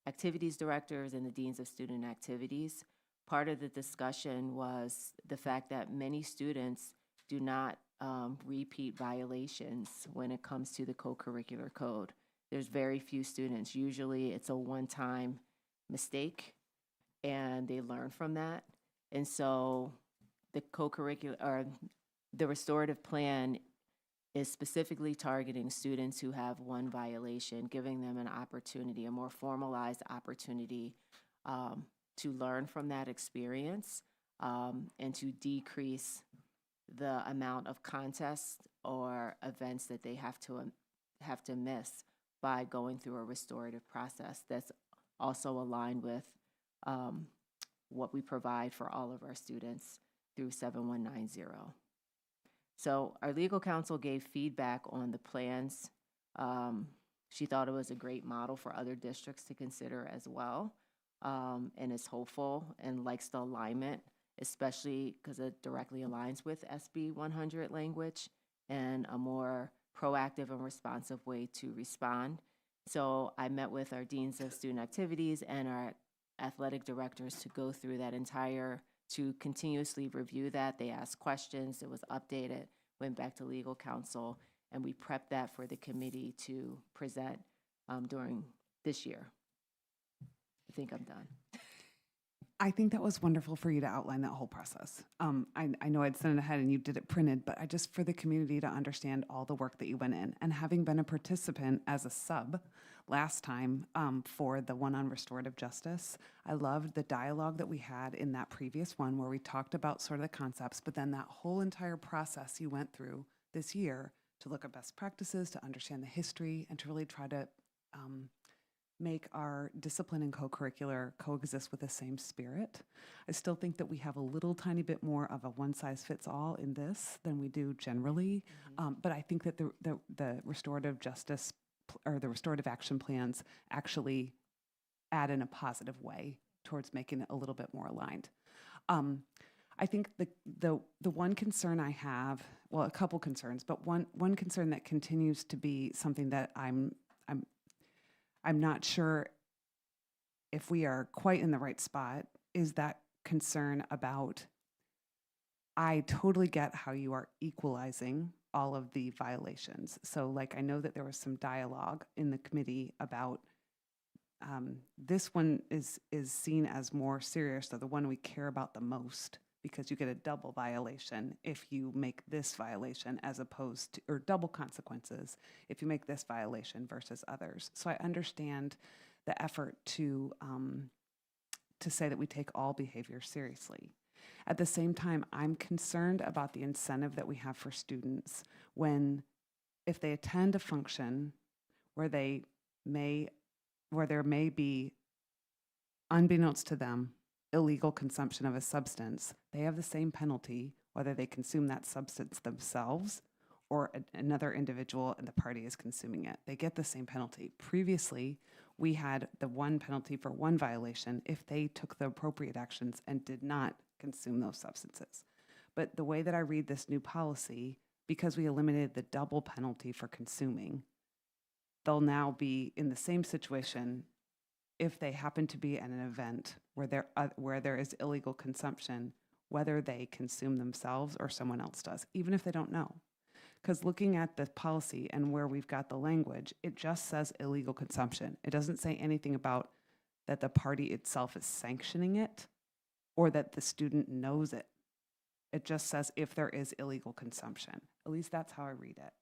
activities directors and the deans of student activities, part of the discussion was the fact that many students do not repeat violations when it comes to the co-curricular code. There's very few students. Usually it's a one-time mistake and they learn from that. And so the co-curricular or the restorative plan is specifically targeting students who have one violation, giving them an opportunity, a more formalized opportunity to learn from that experience and to decrease the amount of contests or events that they have to miss by going through a restorative process that's also aligned with what we provide for all of our students through 7190. So our legal counsel gave feedback on the plans. She thought it was a great model for other districts to consider as well, and is hopeful and likes the alignment, especially because it directly aligns with SB 100 language and a more proactive and responsive way to respond. So I met with our deans of student activities and our athletic directors to go through that to continuously review that. They asked questions, it was updated, went back to legal counsel, and we prepped that for the committee to present during this year. I think I'm done. I think that was wonderful for you to outline that whole process. I know I'd sent it ahead and you did it printed, but I just, for the community to understand all the work that you went in, and having been a participant as a sub last time for the one on restorative justice, I loved the dialogue that we had in that previous one where we talked about sort of the concepts, but then that whole entire process you went through this year to look at best practices, to understand the history, and to really try to make our discipline and co-curricular coexist with the same spirit. I still think that we have a little tiny bit more of a one-size-fits-all in this than we do generally, but I think that the restorative justice or the restorative action plans actually add in a positive way towards making it a little bit more aligned. I think the one concern I have, well, a couple concerns, but one concern that continues to be something that I'm not sure if we are quite in the right spot is that concern about, I totally get how you are equalizing all of the violations. So like, I know that there was some dialogue in the committee about this one is seen as more serious, or the one we care about the most, because you get a double violation if you make this violation as opposed to, or double consequences if you make this violation versus others. So I understand the effort to say that we take all behavior seriously. At the same time, I'm concerned about the incentive that we have for students if they attend a function where there may be, unbeknownst to them, illegal consumption of a substance, they have the same penalty whether they consume that substance themselves or another individual in the party is consuming it. They get the same penalty. Previously, we had the one penalty for one violation if they took the appropriate actions and did not consume those substances. But the way that I read this new policy, because we eliminated the double penalty for consuming, they'll now be in the same situation if they happen to be at an event where there is illegal consumption, whether they consume themselves or someone else does, even if they don't know. Because looking at the policy and where we've got the language, it just says illegal consumption. It doesn't say anything about that the party itself is sanctioning it or that the student knows it. It just says if there is illegal consumption. At least that's how I read it.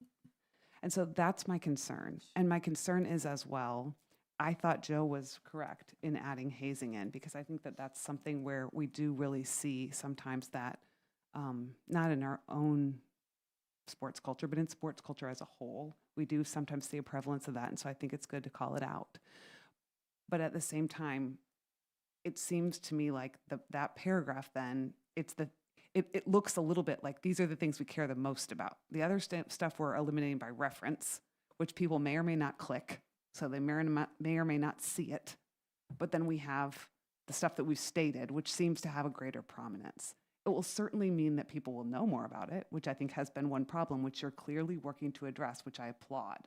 And so that's my concern. And my concern is as well, I thought Joe was correct in adding hazing in, because I think that that's something where we do really see sometimes that, not in our own sports culture, but in sports culture as a whole, we do sometimes see a prevalence of that. And so I think it's good to call it out. But at the same time, it seems to me like that paragraph then, it looks a little bit like these are the things we care the most about. The other stuff we're eliminating by reference, which people may or may not click, so they may or may not see it. But then we have the stuff that we've stated, which seems to have a greater prominence. It will certainly mean that people will know more about it, which I think has been one problem, which you're clearly working to address, which I applaud.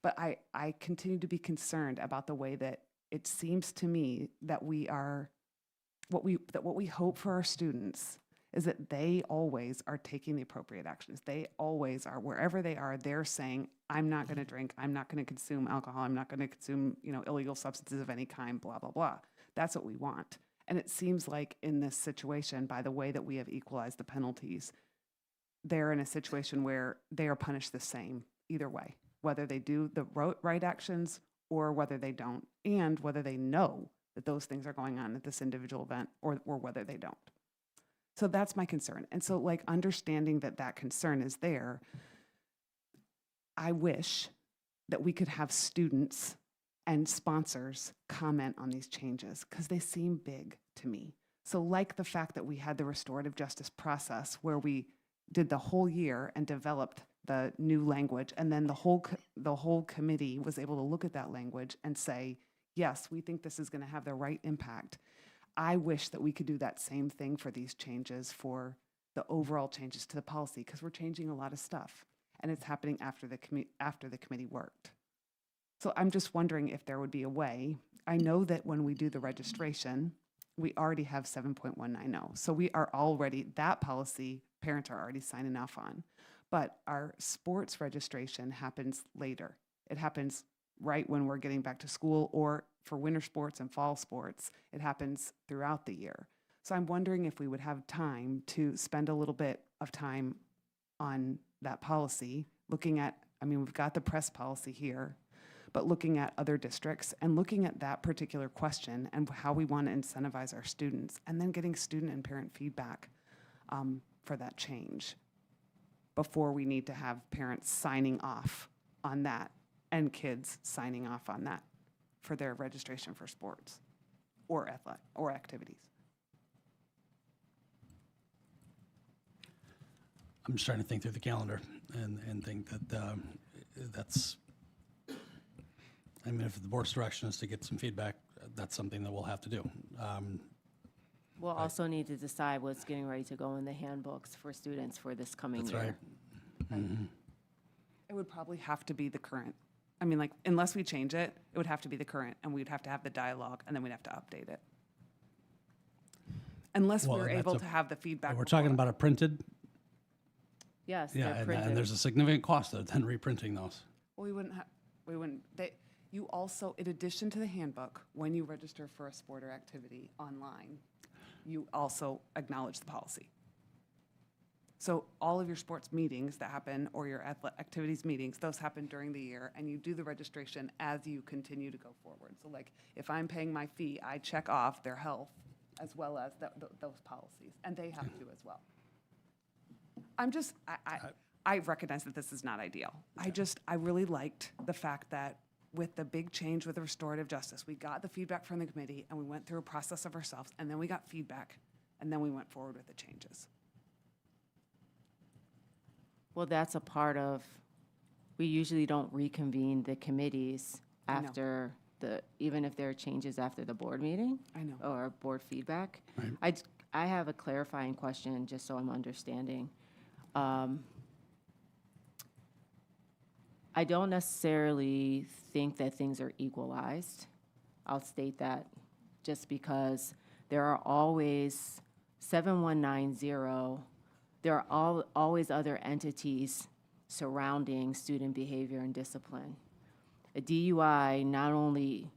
But I continue to be concerned about the way that it seems to me that what we hope for our students is that they always are taking the appropriate actions. They always are, wherever they are, they're saying, I'm not going to drink, I'm not going to consume alcohol, I'm not going to consume, illegal substances of any kind, blah, blah, blah. That's what we want. And it seems like in this situation, by the way that we have equalized the penalties, they're in a situation where they are punished the same either way, whether they do the right actions or whether they don't, and whether they know that those things are going on at this individual event or whether they don't. So that's my concern. And so understanding that concern is there, I wish that we could have students and sponsors comment on these changes because they seem big to me. So like the fact that we had the restorative justice process where we did the whole year and developed the new language, and then the whole committee was able to look at that language and say, yes, we think this is going to have the right impact. I wish that we could do that same thing for these changes, for the overall changes to the policy, because we're changing a lot of stuff, and it's happening after the committee worked. So I'm just wondering if there would be a way. I know that when we do the registration, we already have 7.190. So we are already, that policy, parents are already signing off on. But our sports registration happens later. It happens right when we're getting back to school, or for winter sports and fall sports, it happens throughout the year. So I'm wondering if we would have time to spend a little bit of time on that policy, looking at, we've got the press policy here, but looking at other districts and looking at that particular question and how we want to incentivize our students, and then getting student and parent feedback for that change before we need to have parents signing off on that and kids signing off on that for their registration for sports or activities. I'm just trying to think through the calendar and think that that's, if the board's direction is to get some feedback, that's something that we'll have to do. We'll also need to decide what's getting ready to go in the handbooks for students for this coming That's year. right. Mm-hmm. It would probably have to be the current. Unless we change it, it would have to be the current, and we'd have to have the dialogue, and then we'd have to update it. Unless Well, we're and able that's to have the feedback. We're talking about a printed, Yes, yeah, they're and printed. there's a significant cost of then reprinting those. Well, you also, in addition to the handbook, when you register for a sport or activity online, you also acknowledge the policy. So all of your sports meetings that happen, or your activities meetings, those happen during the year, and you do the registration as you continue to go forward. So if I'm paying my fee, I check off their health as well as those policies, and they have to as well. I recognize that this is not ideal. I really liked the fact that with the big change with the restorative justice, we got the feedback from the committee, and we went through a process of ourselves, and then we got feedback, and then we went forward with the changes. Well, that's a part of, we usually don't reconvene the committees I know. after even if there are changes after the board meeting. I know. Or board feedback. Right. I have a clarifying question, just so I'm understanding. I don't necessarily think that things are equalized. I'll state that just because there are always 7190, there are always other entities surrounding student behavior and discipline. A DUI not only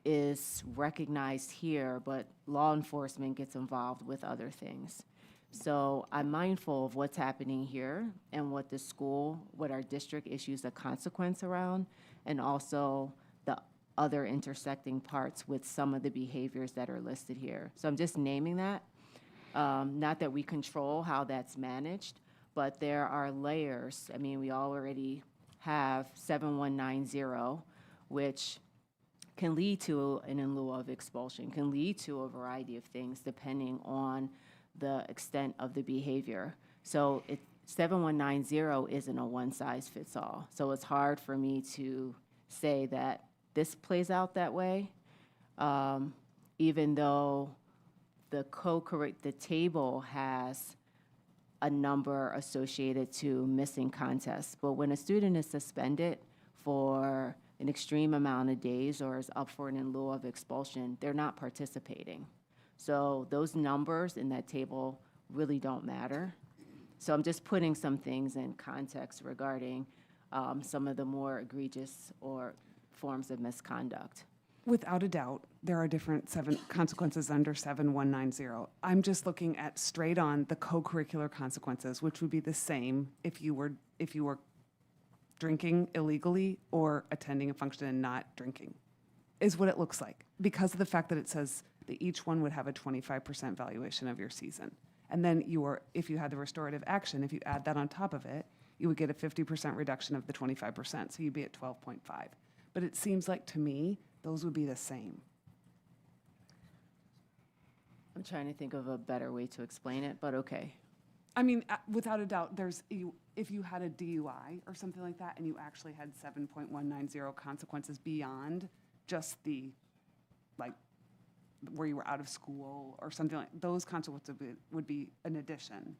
is recognized here, but law enforcement gets involved with other things. So I'm mindful of what's happening here and what the school, what our district issues a consequence around, and also the other intersecting parts with some of the behaviors that are listed here. So I'm just naming that. Not that we control how that's managed, but there are layers. I mean, we already have 7190, which can lead to an in lieu of expulsion, can lead to a variety of things depending on the extent of the behavior. So 7190 isn't a one-size-fits-all. So it's hard for me to say that this plays out that way, even though the table has a number associated to missing contests. But when a student is suspended for an extreme amount of days or is up for an in lieu of expulsion, they're not participating. So those numbers in that table really don't matter. So I'm just putting some things in context regarding some of the more egregious or forms of misconduct. Without a doubt, there are different consequences under 7190. I'm just looking at straight on the co-curricular consequences, which would be the same if you were drinking illegally or attending a function and not drinking, is what it looks like, because of the fact that it says that each one would have a 25% valuation of your season. And then if you had the restorative action, if you add that on top of it, you would get a 50% reduction of the 25%, so you'd be at 12.5. But it seems like to me, those would be the same. I'm trying to think of a better way to explain it, but okay. I mean, without a doubt, if you had a DUI or something like that and you actually had 7.190 consequences beyond just the, like, where you were out of school or something like, those consequences would be an addition.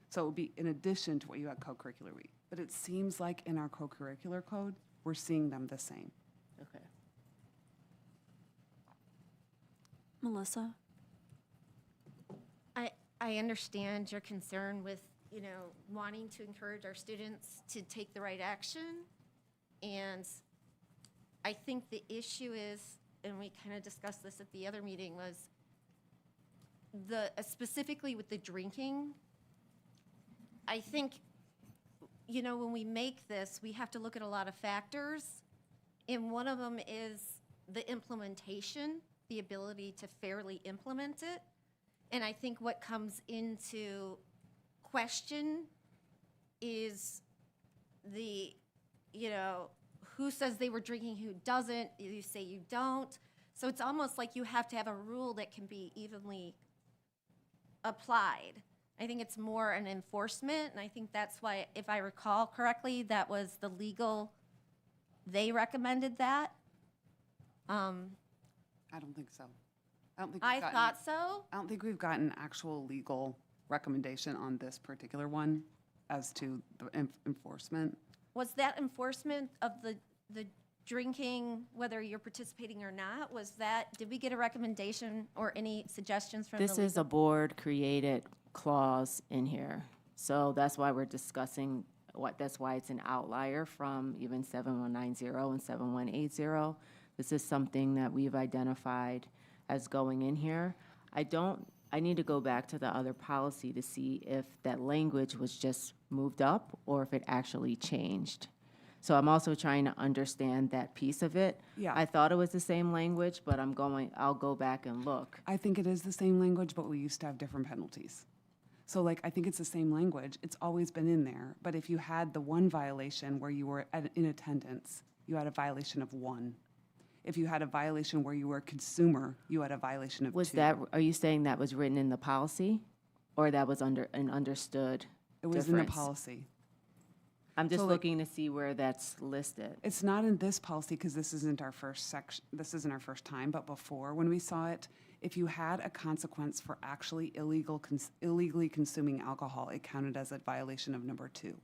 So it would be in addition to what you had co-curricular week. But it seems like in our co-curricular code, we're seeing them the same. Okay. Melissa? I understand your concern with, wanting to encourage our students to take the right action. And I think the issue is, and we kind of discussed this at the other meeting, was specifically with the drinking. I think, when we make this, we have to look at a lot of factors. And one of them is the implementation, the ability to fairly implement it. And I think what comes into question is who says they were drinking, who doesn't, you say you don't. So it's almost like you have to have a rule that can be evenly applied. I think it's more an enforcement, and I think that's why, if I recall correctly, that was the legal, they recommended that. I don't think so. I thought so. I don't think we've gotten actual legal recommendation on this particular one as to the enforcement. Was that enforcement of the drinking, whether you're participating or not, did we get a recommendation or any suggestions from the legal? This is a board-created clause in here. So that's why we're discussing that's why it's an outlier from even 7190 and 7180. This is something that we've identified as going in here. I need to go back to the other policy to see if that language was just moved up or if it actually changed. So I'm also trying to understand that piece of it. Yeah. I thought it was the same language, but I'll go back and look. I think it is the same language, but we used to have different penalties. So I think it's the same language. It's always been in there. But if you had the one violation where you were in attendance, you had a violation of 1. If you had a violation where you were a consumer, you had a violation of 2. Are you saying that was written in the policy or that was an understood It was in the difference? policy. I'm just So, looking to see where that's listed. It's not in this policy because this isn't our first section. This isn't our first time, but before, when we saw it, if you had a consequence for actually illegally consuming alcohol, it counted as a violation of number 2.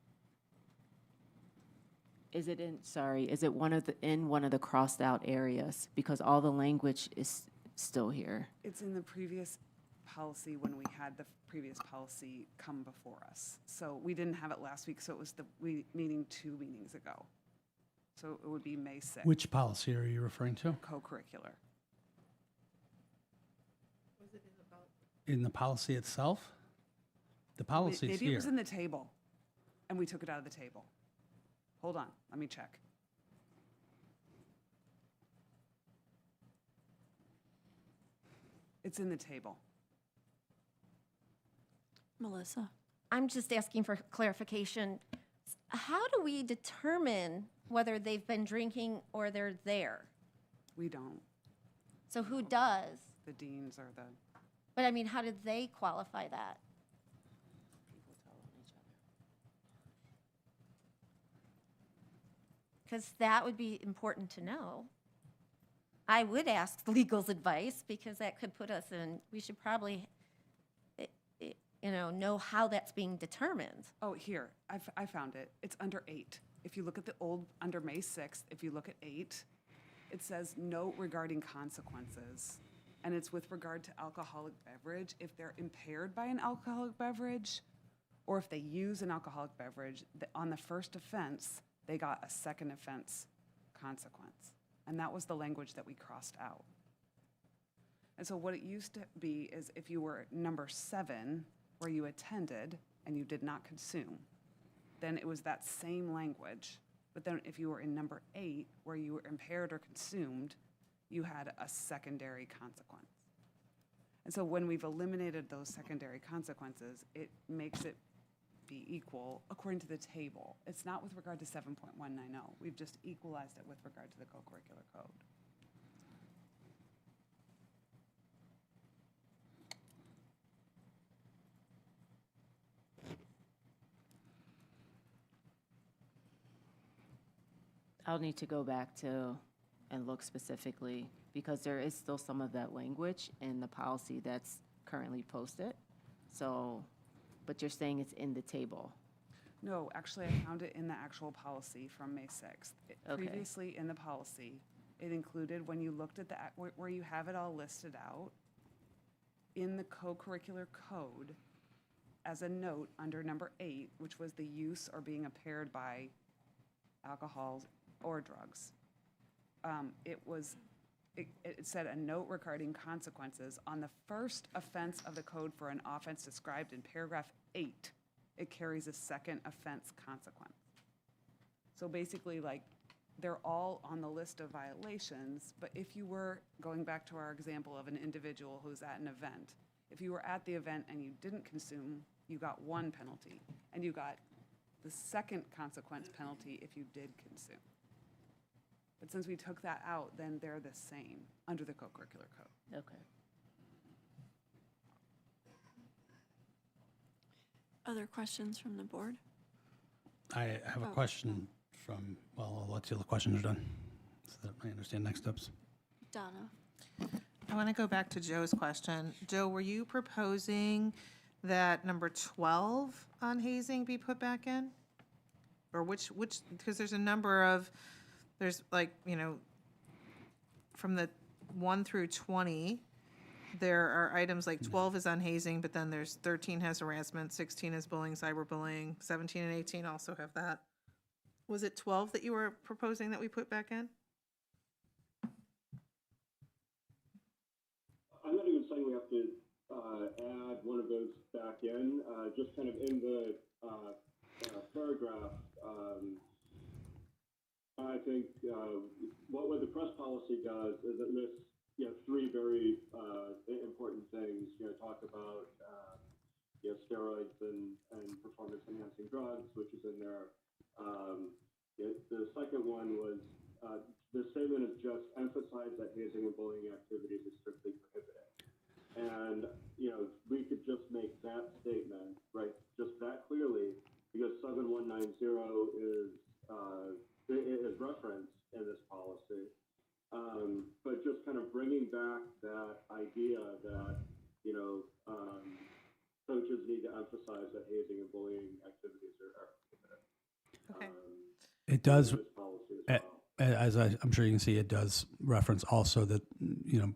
Is it is it in one of the crossed out areas? Because all the language is still here. It's in the previous policy when we had the previous policy come before us. So we didn't have it last week, so it was the meeting 2 meetings ago. So it would be May 6th. Which policy are you referring to? Co-curricular. In the policy itself? The policy's Maybe here. it was in the table, and we took it out of the table. Hold on, let me check. It's in the table. Melissa? I'm just asking for clarification. How do we determine whether they've been drinking or they're there? We don't. So who does? The deans or the, But I mean, how did they qualify that? Because that would be important to know. I would ask legal's advice because that could put us in, we should probably, know how that's being determined. oh, here, I found it. It's under 8. If you look at the old, under May 6th, if you look at 8, it says note regarding consequences. And it's with regard to alcoholic beverage. If they're impaired by an alcoholic beverage, or if they use an alcoholic beverage, on the first offense, they got a second offense consequence. And that was the language that we crossed out. And so what it used to be is if you were number 7, where you attended and you did not consume, then it was that same language. But then if you were in number 8, where you were impaired or consumed, you had a secondary consequence. And so when we've eliminated those secondary consequences, it makes it be equal according to the table. It's not with regard to 7.190. We've just equalized it with regard to the co-curricular code. I'll need to go back to and look specifically because there is still some of that language in the policy that's currently posted. So, but you're saying it's in the table. No, actually, I found it in the actual policy from May 6th. Okay. Previously in the policy, it included, when you looked at the, where you have it all listed out, in the co-curricular code, as a note under number 8, which was the use or being impaired by alcohol or drugs. It said a note regarding consequences on the first offense of the code for an offense described in paragraph 8. It carries a second offense consequence. So basically, like, they're all on the list of violations, but if you were, going back to our example of an individual who's at an event, if you were at the event and you didn't consume, you got 1 penalty, and you got the second consequence penalty if you did consume. But since we took that out, then they're the same under the co-curricular code. Okay. Other questions from the board? I have a Oh. question from, well, let's see the questions are done, so that I understand next steps. Donna? I want to go back to Joe's question. Joe, were you proposing that number 12 on hazing be put back in? Or which, because there's a number of, there's like, from the 1 through 20, there are items like 12 is on hazing, but then there's 13 has harassment, 16 is bullying, cyberbullying, 17 and 18 also have that. Was it 12 that you were proposing that we put back in? I'm not even saying we have to add one of those back in, just kind of in the paragraph. I think what the press policy does is it lists 3 very important things. Talk about steroids and performance enhancing drugs, which is in there. The second one was the statement is just emphasize that hazing and bullying activities is strictly prohibited. And we could just make that statement right, just that clearly, because 7190 is referenced in this policy. But just kind of bringing back that idea that, coaches need to emphasize that hazing and bullying activities are prohibited. Okay. It does, this policy as a- well. as I'm sure you can see, it does reference also that,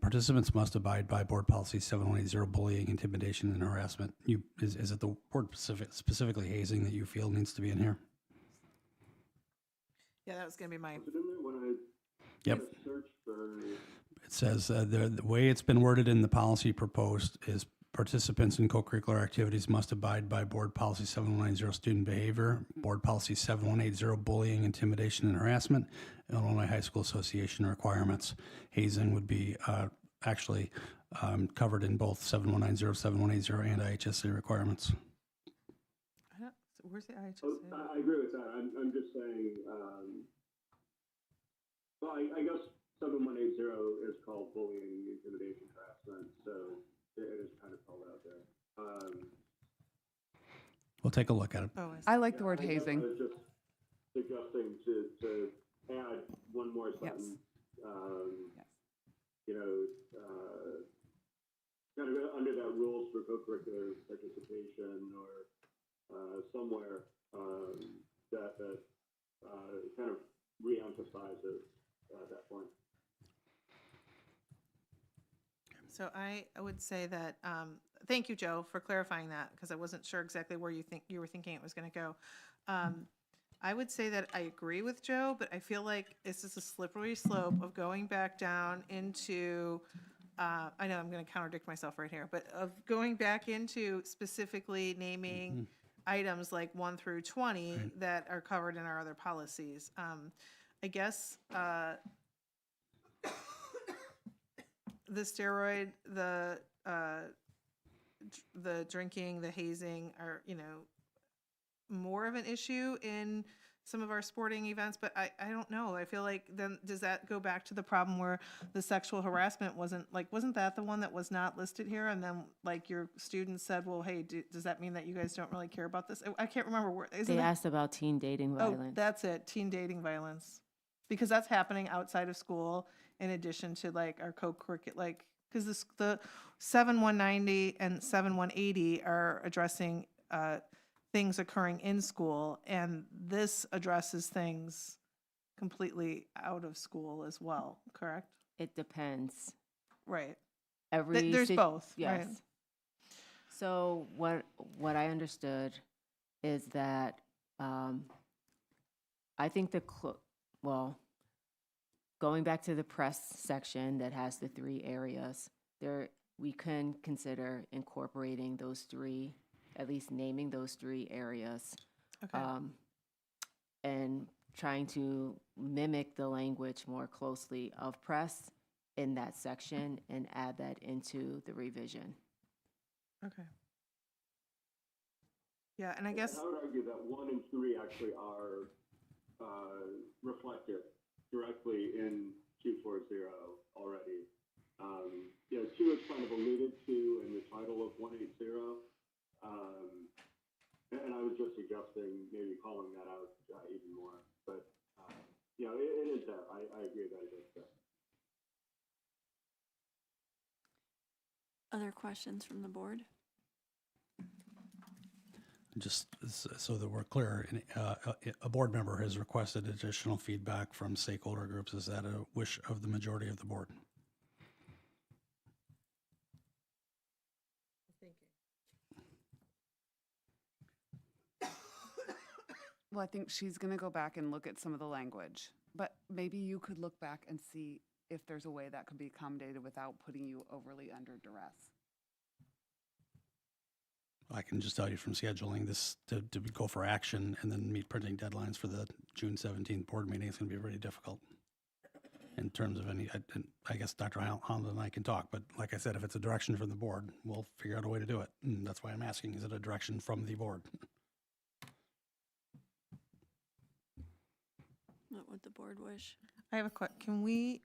participants must abide by board policy 7180, bullying, intimidation, and harassment. Is it the word specifically hazing that you feel needs to be in here? Yeah, that was gonna be my, So didn't when I Yep. did a search for, It says, the way it's been worded in the policy proposed is participants in co-curricular activities must abide by board policy 7190, student behavior, board policy 7180, bullying, intimidation, and harassment, Illinois High School Association requirements. Hazing would be actually covered in both 7190, 7180, and IHSA requirements. where's the IHSA? oh, I agree with that. I'm just saying, well, I guess 7180 is called bullying, intimidation, harassment, so it is kind of called out there. We'll take a look at it. Oh, I like the word I guess hazing. I was just suggesting to add one more Yes. sentence. Yes. You know, kind of under that rules for co-curricular participation or somewhere that kind of re-emphasizes that point. So I would say that, thank you, Joe, for clarifying that, because I wasn't sure exactly where you were thinking it was going to go. I would say that I agree with Joe, but I feel like this is a slippery slope of going back down into, I know I'm going to contradict myself right here, but of going back into specifically naming items like 1 through 20 that are covered in our other policies. I guess the steroid, the drinking, the hazing are, more of an issue in some of our sporting events, but I don't know. I feel like then does that go back to the problem where the sexual harassment wasn't that the one that was not listed here? And then like your students said, well, hey, does that mean that you guys don't really care about this? I can't remember where. They asked about teen dating Oh, violence. that's it, teen dating violence. Because that's happening outside of school in addition to like our co-curricular, like, because the 7190 and 7180 are addressing things occurring in school, and this addresses things completely out of school as well, correct? It depends. Right. Every There's both, yes. right? So what I understood is that I think going back to the press section that has the 3 areas, we can consider incorporating those 3, at least naming those 3 areas, Okay. and trying to mimic the language more closely of press in that section and add that into the revision. Okay. Yeah, and I guess, I would argue that 1 and 3 actually are reflected directly in 240 already. 2 is kind of alluded to in the title of 180. And I was just suggesting maybe calling that out even more. But, it is there. I agree that it is there. Other questions from the board? Just so that we're clear, a board member has requested additional feedback from stakeholder groups. Is that a wish of the majority of the board? Well, I think she's going to go back and look at some of the language, but maybe you could look back and see if there's a way that could be accommodated without putting you overly under duress. I can just tell you from scheduling this to go for action and then meet printing deadlines for the June 17th board meeting. It's going to be really difficult in terms of I guess Dr. Holland and I can talk, but like I said, if it's a direction from the board, we'll figure out a way to do it. And that's why I'm asking, is it a direction from the board? What would the board wish? I have a question. Can we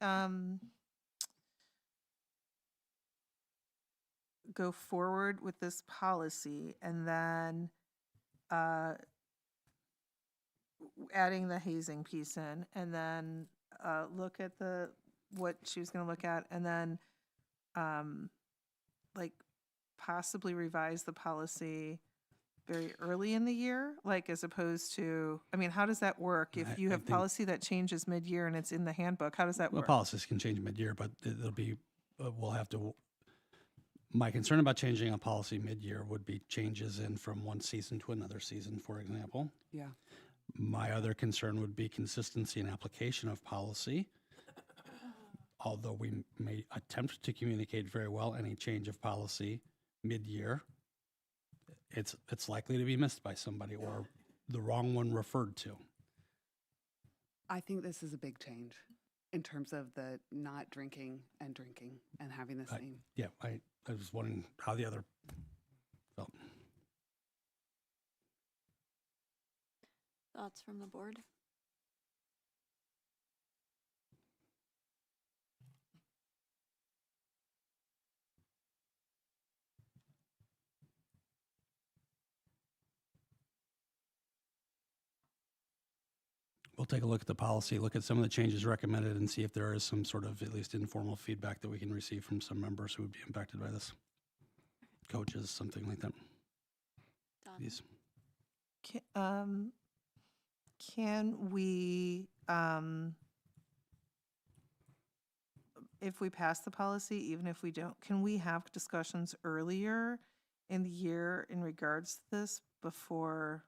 go forward with this policy and then adding the hazing piece in, and then look at what she was going to look at, and then like possibly revise the policy very early in the year, like as opposed to, I mean, how does that work? If you I have think- policy that changes mid-year and it's in the handbook, how does that Well, work? policies can change mid-year, but it'll be, we'll have to, my concern about changing a policy mid-year would be changes in from one season to another season, for example. Yeah. My other concern would be consistency in application of policy. Although we may attempt to communicate very well any change of policy mid-year, it's likely to be missed by somebody or the wrong one referred to. I think this is a big change in terms of the not drinking and having the same. Yeah, I was wondering how the other felt. Thoughts from the board? We'll take a look at the policy, look at some of the changes recommended, and see if there is some sort of at least informal feedback that we can receive from some members who would be impacted by this. Coaches, something like that. Donna? These. Can we, if we pass the policy, even if we don't, can we have discussions earlier in the year in regards to this before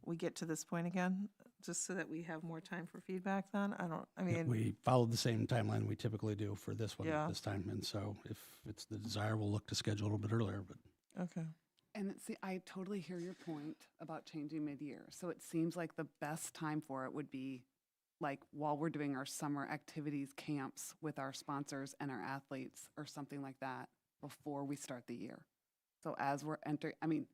we get to this point again? Just so that we have more time for feedback then? I mean, We followed the same timeline we typically do for this one Yeah. at this time, and so if it's the desire, we'll look to schedule a little bit earlier, but okay. And see, I totally hear your point about changing mid-year. So it seems like the best time for it would be like while we're doing our summer activities camps with our sponsors and our athletes or something like that before we start the year. So as we're entering, I mean,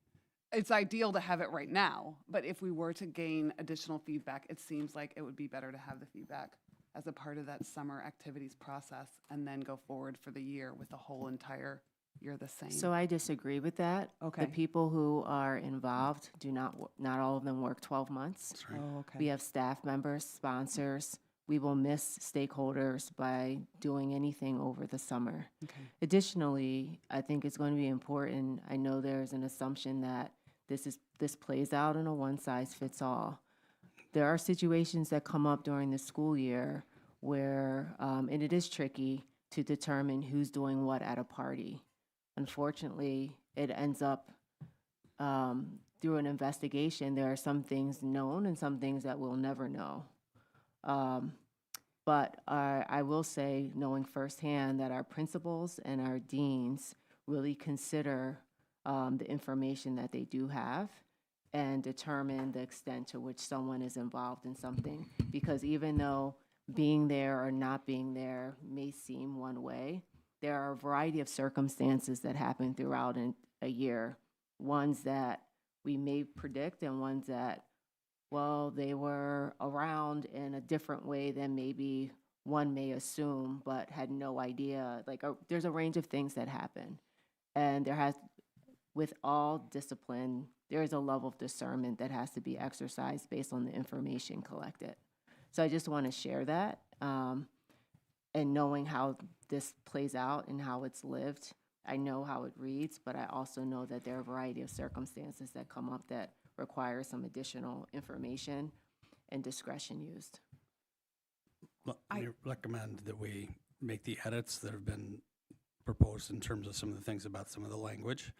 it's ideal to have it right now, but if we were to gain additional feedback, it seems like it would be better to have the feedback as a part of that summer activities process and then go forward for the year with the whole entire year the same. So I disagree with that. Okay. The people who are involved do not all of them work 12 months. that's right. Oh, okay. We have staff members, sponsors. We will miss stakeholders by doing anything over the summer. Okay. Additionally, I think it's going to be important. I know there's an assumption that this plays out in a one-size-fits-all. There are situations that come up during the school year where, and it is tricky to determine who's doing what at a party. Unfortunately, it ends up through an investigation. There are some things known and some things that we'll never know. But I will say, knowing firsthand, that our principals and our deans really consider the information that they do have and determine the extent to which someone is involved in something. Because even though being there or not being there may seem one way, there are a variety of circumstances that happen throughout a year. Ones that we may predict and ones that, well, they were around in a different way than maybe one may assume, but had no idea. There's a range of things that happen. And with all discipline, there is a level of discernment that has to be exercised based on the information collected. So I just want to share that. And knowing how this plays out and how it's lived, I know how it reads, but I also know that there are a variety of circumstances that come up that require some additional information and discretion used. Well, I recommend that we make the edits that have been proposed in terms of some of the things about some of the language.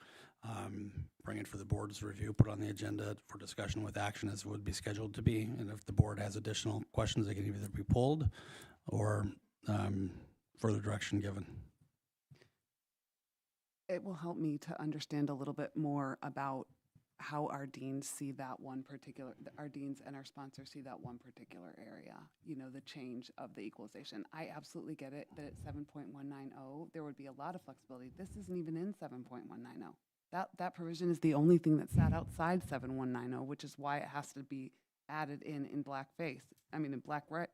Bring it for the board's review, put on the agenda for discussion with action as would be scheduled to be. And if the board has additional questions, they can either be pulled or further direction given. It will help me to understand a little bit more about how our deans see that one particular, our deans and our sponsors see that one particular area, the change of the equalization. I absolutely get it that at 7.190, there would be a lot of flexibility. This isn't even in 7.190. That provision is the only thing that sat outside 7190, which is why it has to be added in black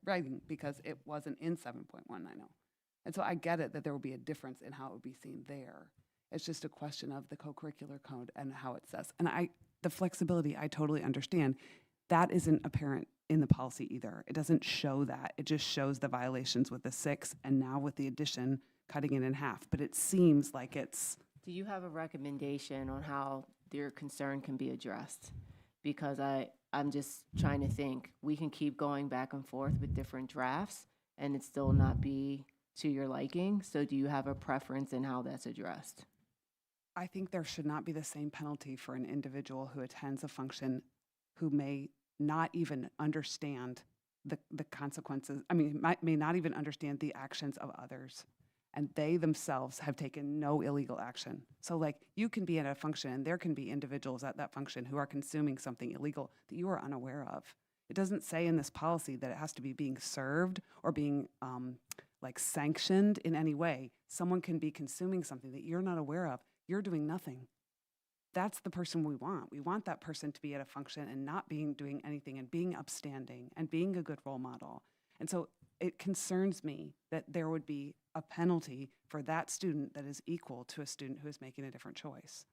writing, because it wasn't in 7.190. And so I get it that there will be a difference in how it would be seen there. It's just a question of the co-curricular code and how it says. And the flexibility, I totally understand. That isn't apparent in the policy either. It doesn't show that. It just shows the violations with the 6 and now with the addition, cutting it in half. But it seems like it's... Do you have a recommendation on how your concern can be addressed. Because I'm just trying to think, we can keep going back and forth with different drafts and it still not be to your liking. So do you have a preference in how that's addressed? I think there should not be the same penalty for an individual who attends a function who may not even understand the consequences. I mean, may not even understand the actions of others. And they themselves have taken no illegal action. So like you can be at a function and there can be individuals at that function who are consuming something illegal that you are unaware of. It doesn't say in this policy that it has to be being served or being like sanctioned in any way. Someone can be consuming something that you're not aware of. You're doing nothing. That's the person we want. We want that person to be at a function and not doing anything and being upstanding and being a good role model. And so it concerns me that there would be a penalty for that student that is equal to a student who is making a different choice.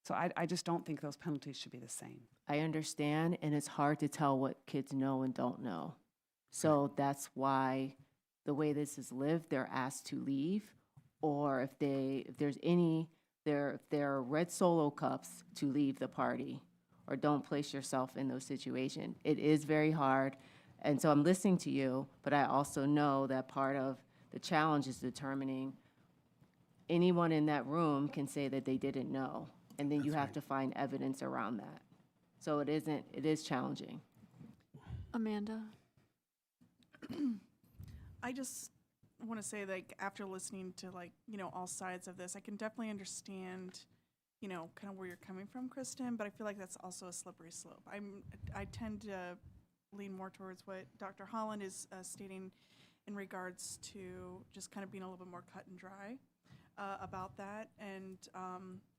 So I just don't think those penalties should be the same. I understand, and it's hard to tell what kids know and don't know. So that's why the way this is lived, they're asked to leave, or if there's any, there are red Solo cups to leave the party, or don't place yourself in those situations. It is very hard, and so I'm listening to you, but I also know that part of the challenge is determining anyone in that room can say that they didn't know, and then you have to find evidence around that. So it is challenging. Amanda? I just want to say, like, after listening to, like, you know, all sides of this, I can definitely understand, you know, kind of where you're coming from, Kristen, but I feel like that's also a slippery slope. I tend to lean more towards what Dr. Holland is stating in regards to just kind of being a little bit more cut and dry about that, and,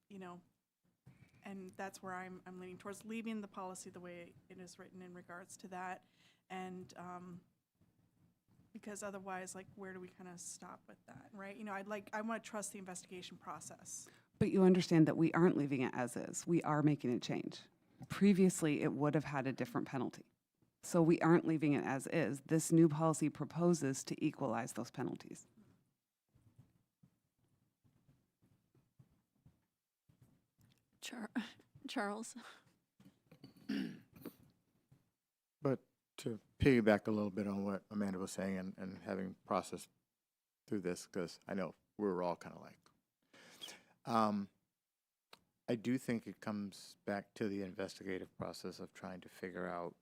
you know, and that's where I'm leaning towards leaving the policy the way it is written in regards to that, and because otherwise, like, where do we kind of stop with that, right? You know, I want to trust the investigation process. But you understand that we aren't leaving it as is. We are making a change. Previously, it would have had a different penalty. So we aren't leaving it as is. This new policy proposes to equalize those penalties. Charles? But to piggyback a little bit on what Amanda was saying and having processed through this, because I know we were all kind of like, I do think it comes back to the investigative process of trying to figure out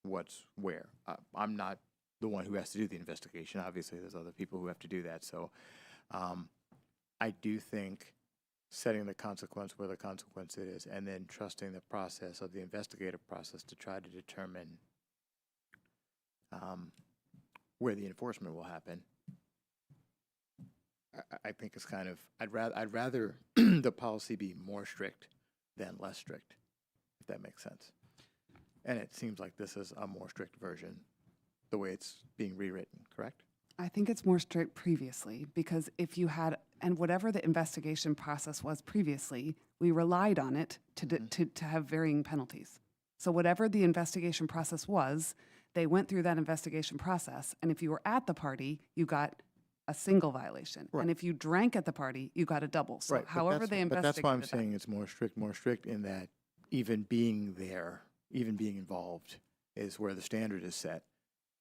what's where. I'm not the one who has to do the investigation. Obviously, there's other people who have to do that. So I do think setting the consequence where the consequence is, and then trusting the process of the investigative process to try to determine where the enforcement will happen. I think it's kind of, I'd rather the policy be more strict than less strict, if that makes sense. And it seems like this is a more strict version, the way it's being rewritten, correct? I think it's more strict previously because if you had, and whatever the investigation process was previously, we relied on it to have varying penalties. So whatever the investigation process was, they went through that investigation process, and if you were at the party, you got a single violation. Right. And if you drank at the party, you got a double. So Right, however they investigated but that's why I'm that. saying it's more strict in that even being there, even being involved is where the standard is set.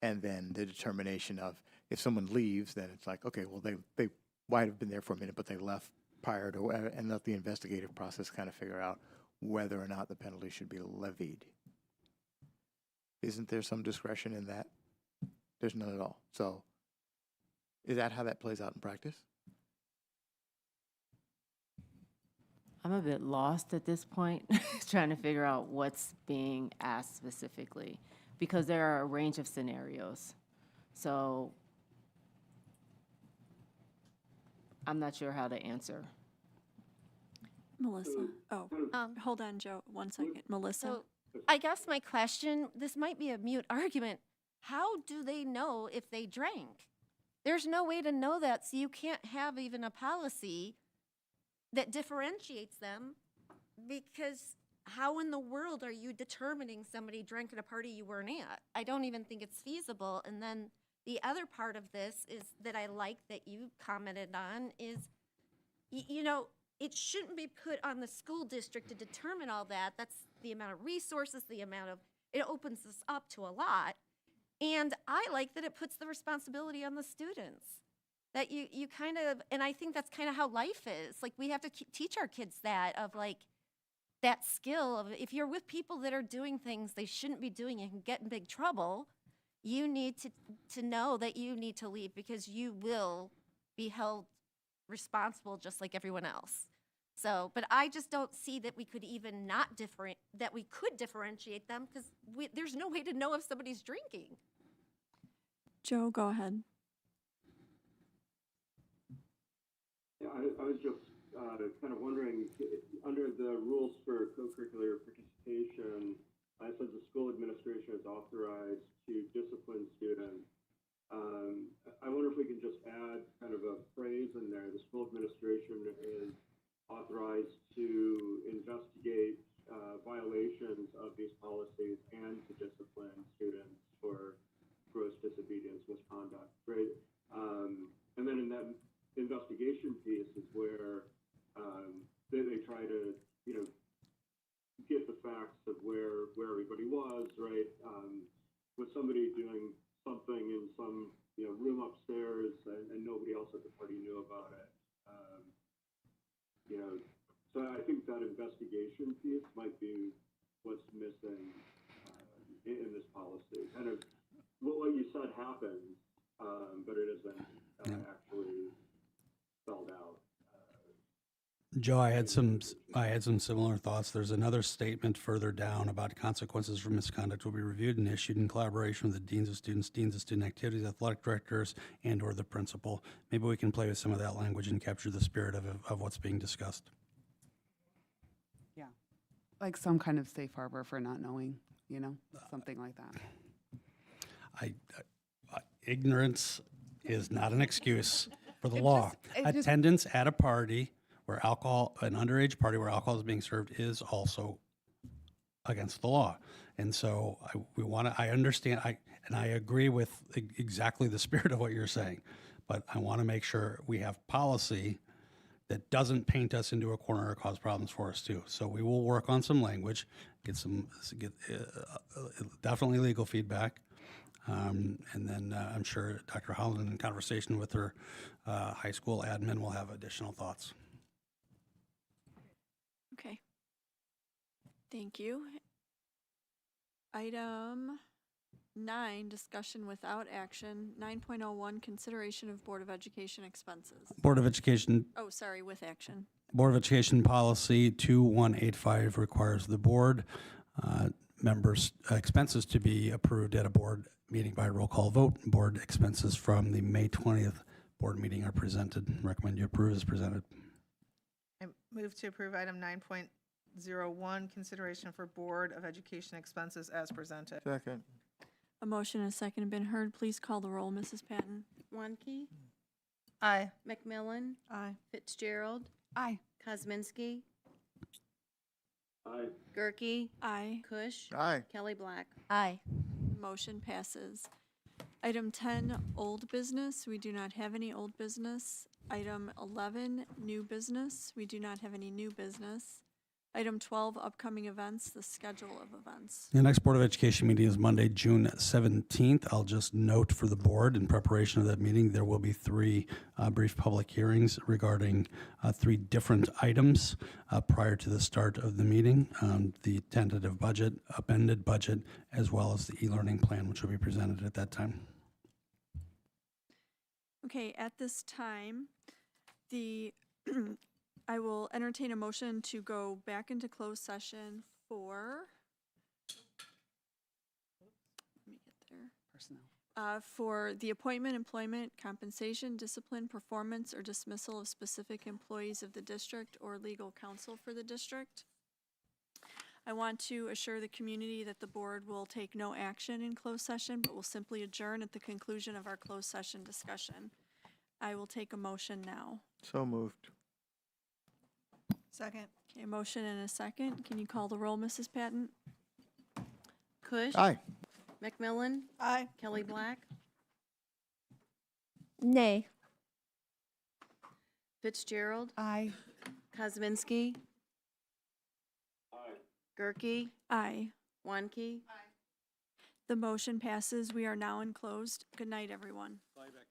And then the determination of if someone leaves, then it's like, okay, well, they might have been there for a minute, but they left prior to, and let the investigative process kind of figure out whether or not the penalty should be levied. Isn't there some discretion in that? There's none at all. So is that how that plays out in practice? I'm a bit lost at this point, trying to figure out what's being asked specifically, because there are a range of scenarios. So I'm not sure how to answer. Melissa? Oh, hold on, Joe, 1 second. Melissa? So I guess my question, this might be a mute argument. How do they know if they drank? There's no way to know that, so you can't have even a policy that differentiates them, because how in the world are you determining somebody drank at a party you weren't at? I don't even think it's feasible. And then the other part of this is that I like that you commented on is, you know, it shouldn't be put on the school district to determine all that. That's the amount of resources, it opens us up to a lot. And I like that it puts the responsibility on the students. That you kind of, and I think that's kind of how life is. Like, we have to teach our kids that, of like, that skill of, if you're with people that are doing things they shouldn't be doing and can get in big trouble, you need to know that you need to leave, because you will be held responsible just like everyone else. So, but I just don't see that we could even that we could differentiate them, because there's no way to know if somebody's drinking. Joe, go ahead. Yeah, I was just kind of wondering, under the rules for co-curricular participation, it says the school administration is authorized to discipline students. I wonder if we can just add kind of a phrase in there. The school administration is authorized to investigate violations of these policies and to discipline students for gross disobedience, misconduct, right? And then in that investigation piece is where they try to, get the facts of where everybody was, right? Was somebody doing something in some, room upstairs and nobody else at the party knew about it? So I think that investigation piece might be what's missing in this policy. Kind of what you said happens, but it isn't actually spelled out. Joe, I had some similar thoughts. There's another statement further down about consequences for misconduct will be reviewed and issued in collaboration with the deans of student activities, athletic directors, and/or the principal. Maybe we can play with some of that language and capture the spirit of what's being discussed. Yeah, like some kind of safe harbor for not knowing, something like that. Ignorance is not an excuse for the It law. just- it just- Attendance at a party where an underage party where alcohol is being served, is also against the law. And so I understand, and I agree with exactly the spirit of what you're saying, but I want to make sure we have policy that doesn't paint us into a corner or cause problems for us too. So we will work on some language, get definitely legal feedback. And then I'm sure Dr. Holland, in conversation with her high school admin, will have additional thoughts. Okay. Thank you. Item 9, discussion without action. 9.01, consideration of Board of Education expenses. Board of Education With action. Board of Education Policy 2185 requires the board members' expenses to be approved at a board meeting by roll call vote. Board expenses from the May 20th board meeting are presented. Recommend you approve as presented. I move to approve item 9.01, consideration for Board of Education expenses as presented. Second. A motion and a second have been heard. Please call the roll, Mrs. Patton. Warnke, Aye. McMillan, Aye. Fitzgerald, Aye. Kosminski, Aye. Gerke, Aye. Kush, Aye. Kelly Black. Aye. Motion passes. Item 10, old business. We do not have any old business. Item 11, new business. We do not have any new business. Item 12, upcoming events, the schedule of events. The next Board of Education meeting is Monday, June 17th. I'll just note for the board, in preparation of that meeting, there will be 3 brief public hearings regarding 3 different items prior to the start of the meeting. The tentative budget, amended budget, as well as the e-learning plan, which will be presented at that time. Okay, at this time, I will entertain a motion to go back into closed session for, let me get there, Personnel. for the appointment, employment, compensation, discipline, performance, or dismissal of specific employees of the district or legal counsel for the district. I want to assure the community that the board will take no action in closed session, but will simply adjourn at the conclusion of our closed session discussion. I will take a motion now. So moved. Second. Okay, a motion and a second. Can you call the roll, Mrs. Patton? Kush, Aye. McMillan, Aye. Kelly Black, Nay. Fitzgerald, Aye. Kuzminski, Aye. Gerke, Aye. One-Key. The motion passes. We are now enclosed. Good night, everyone. Fly back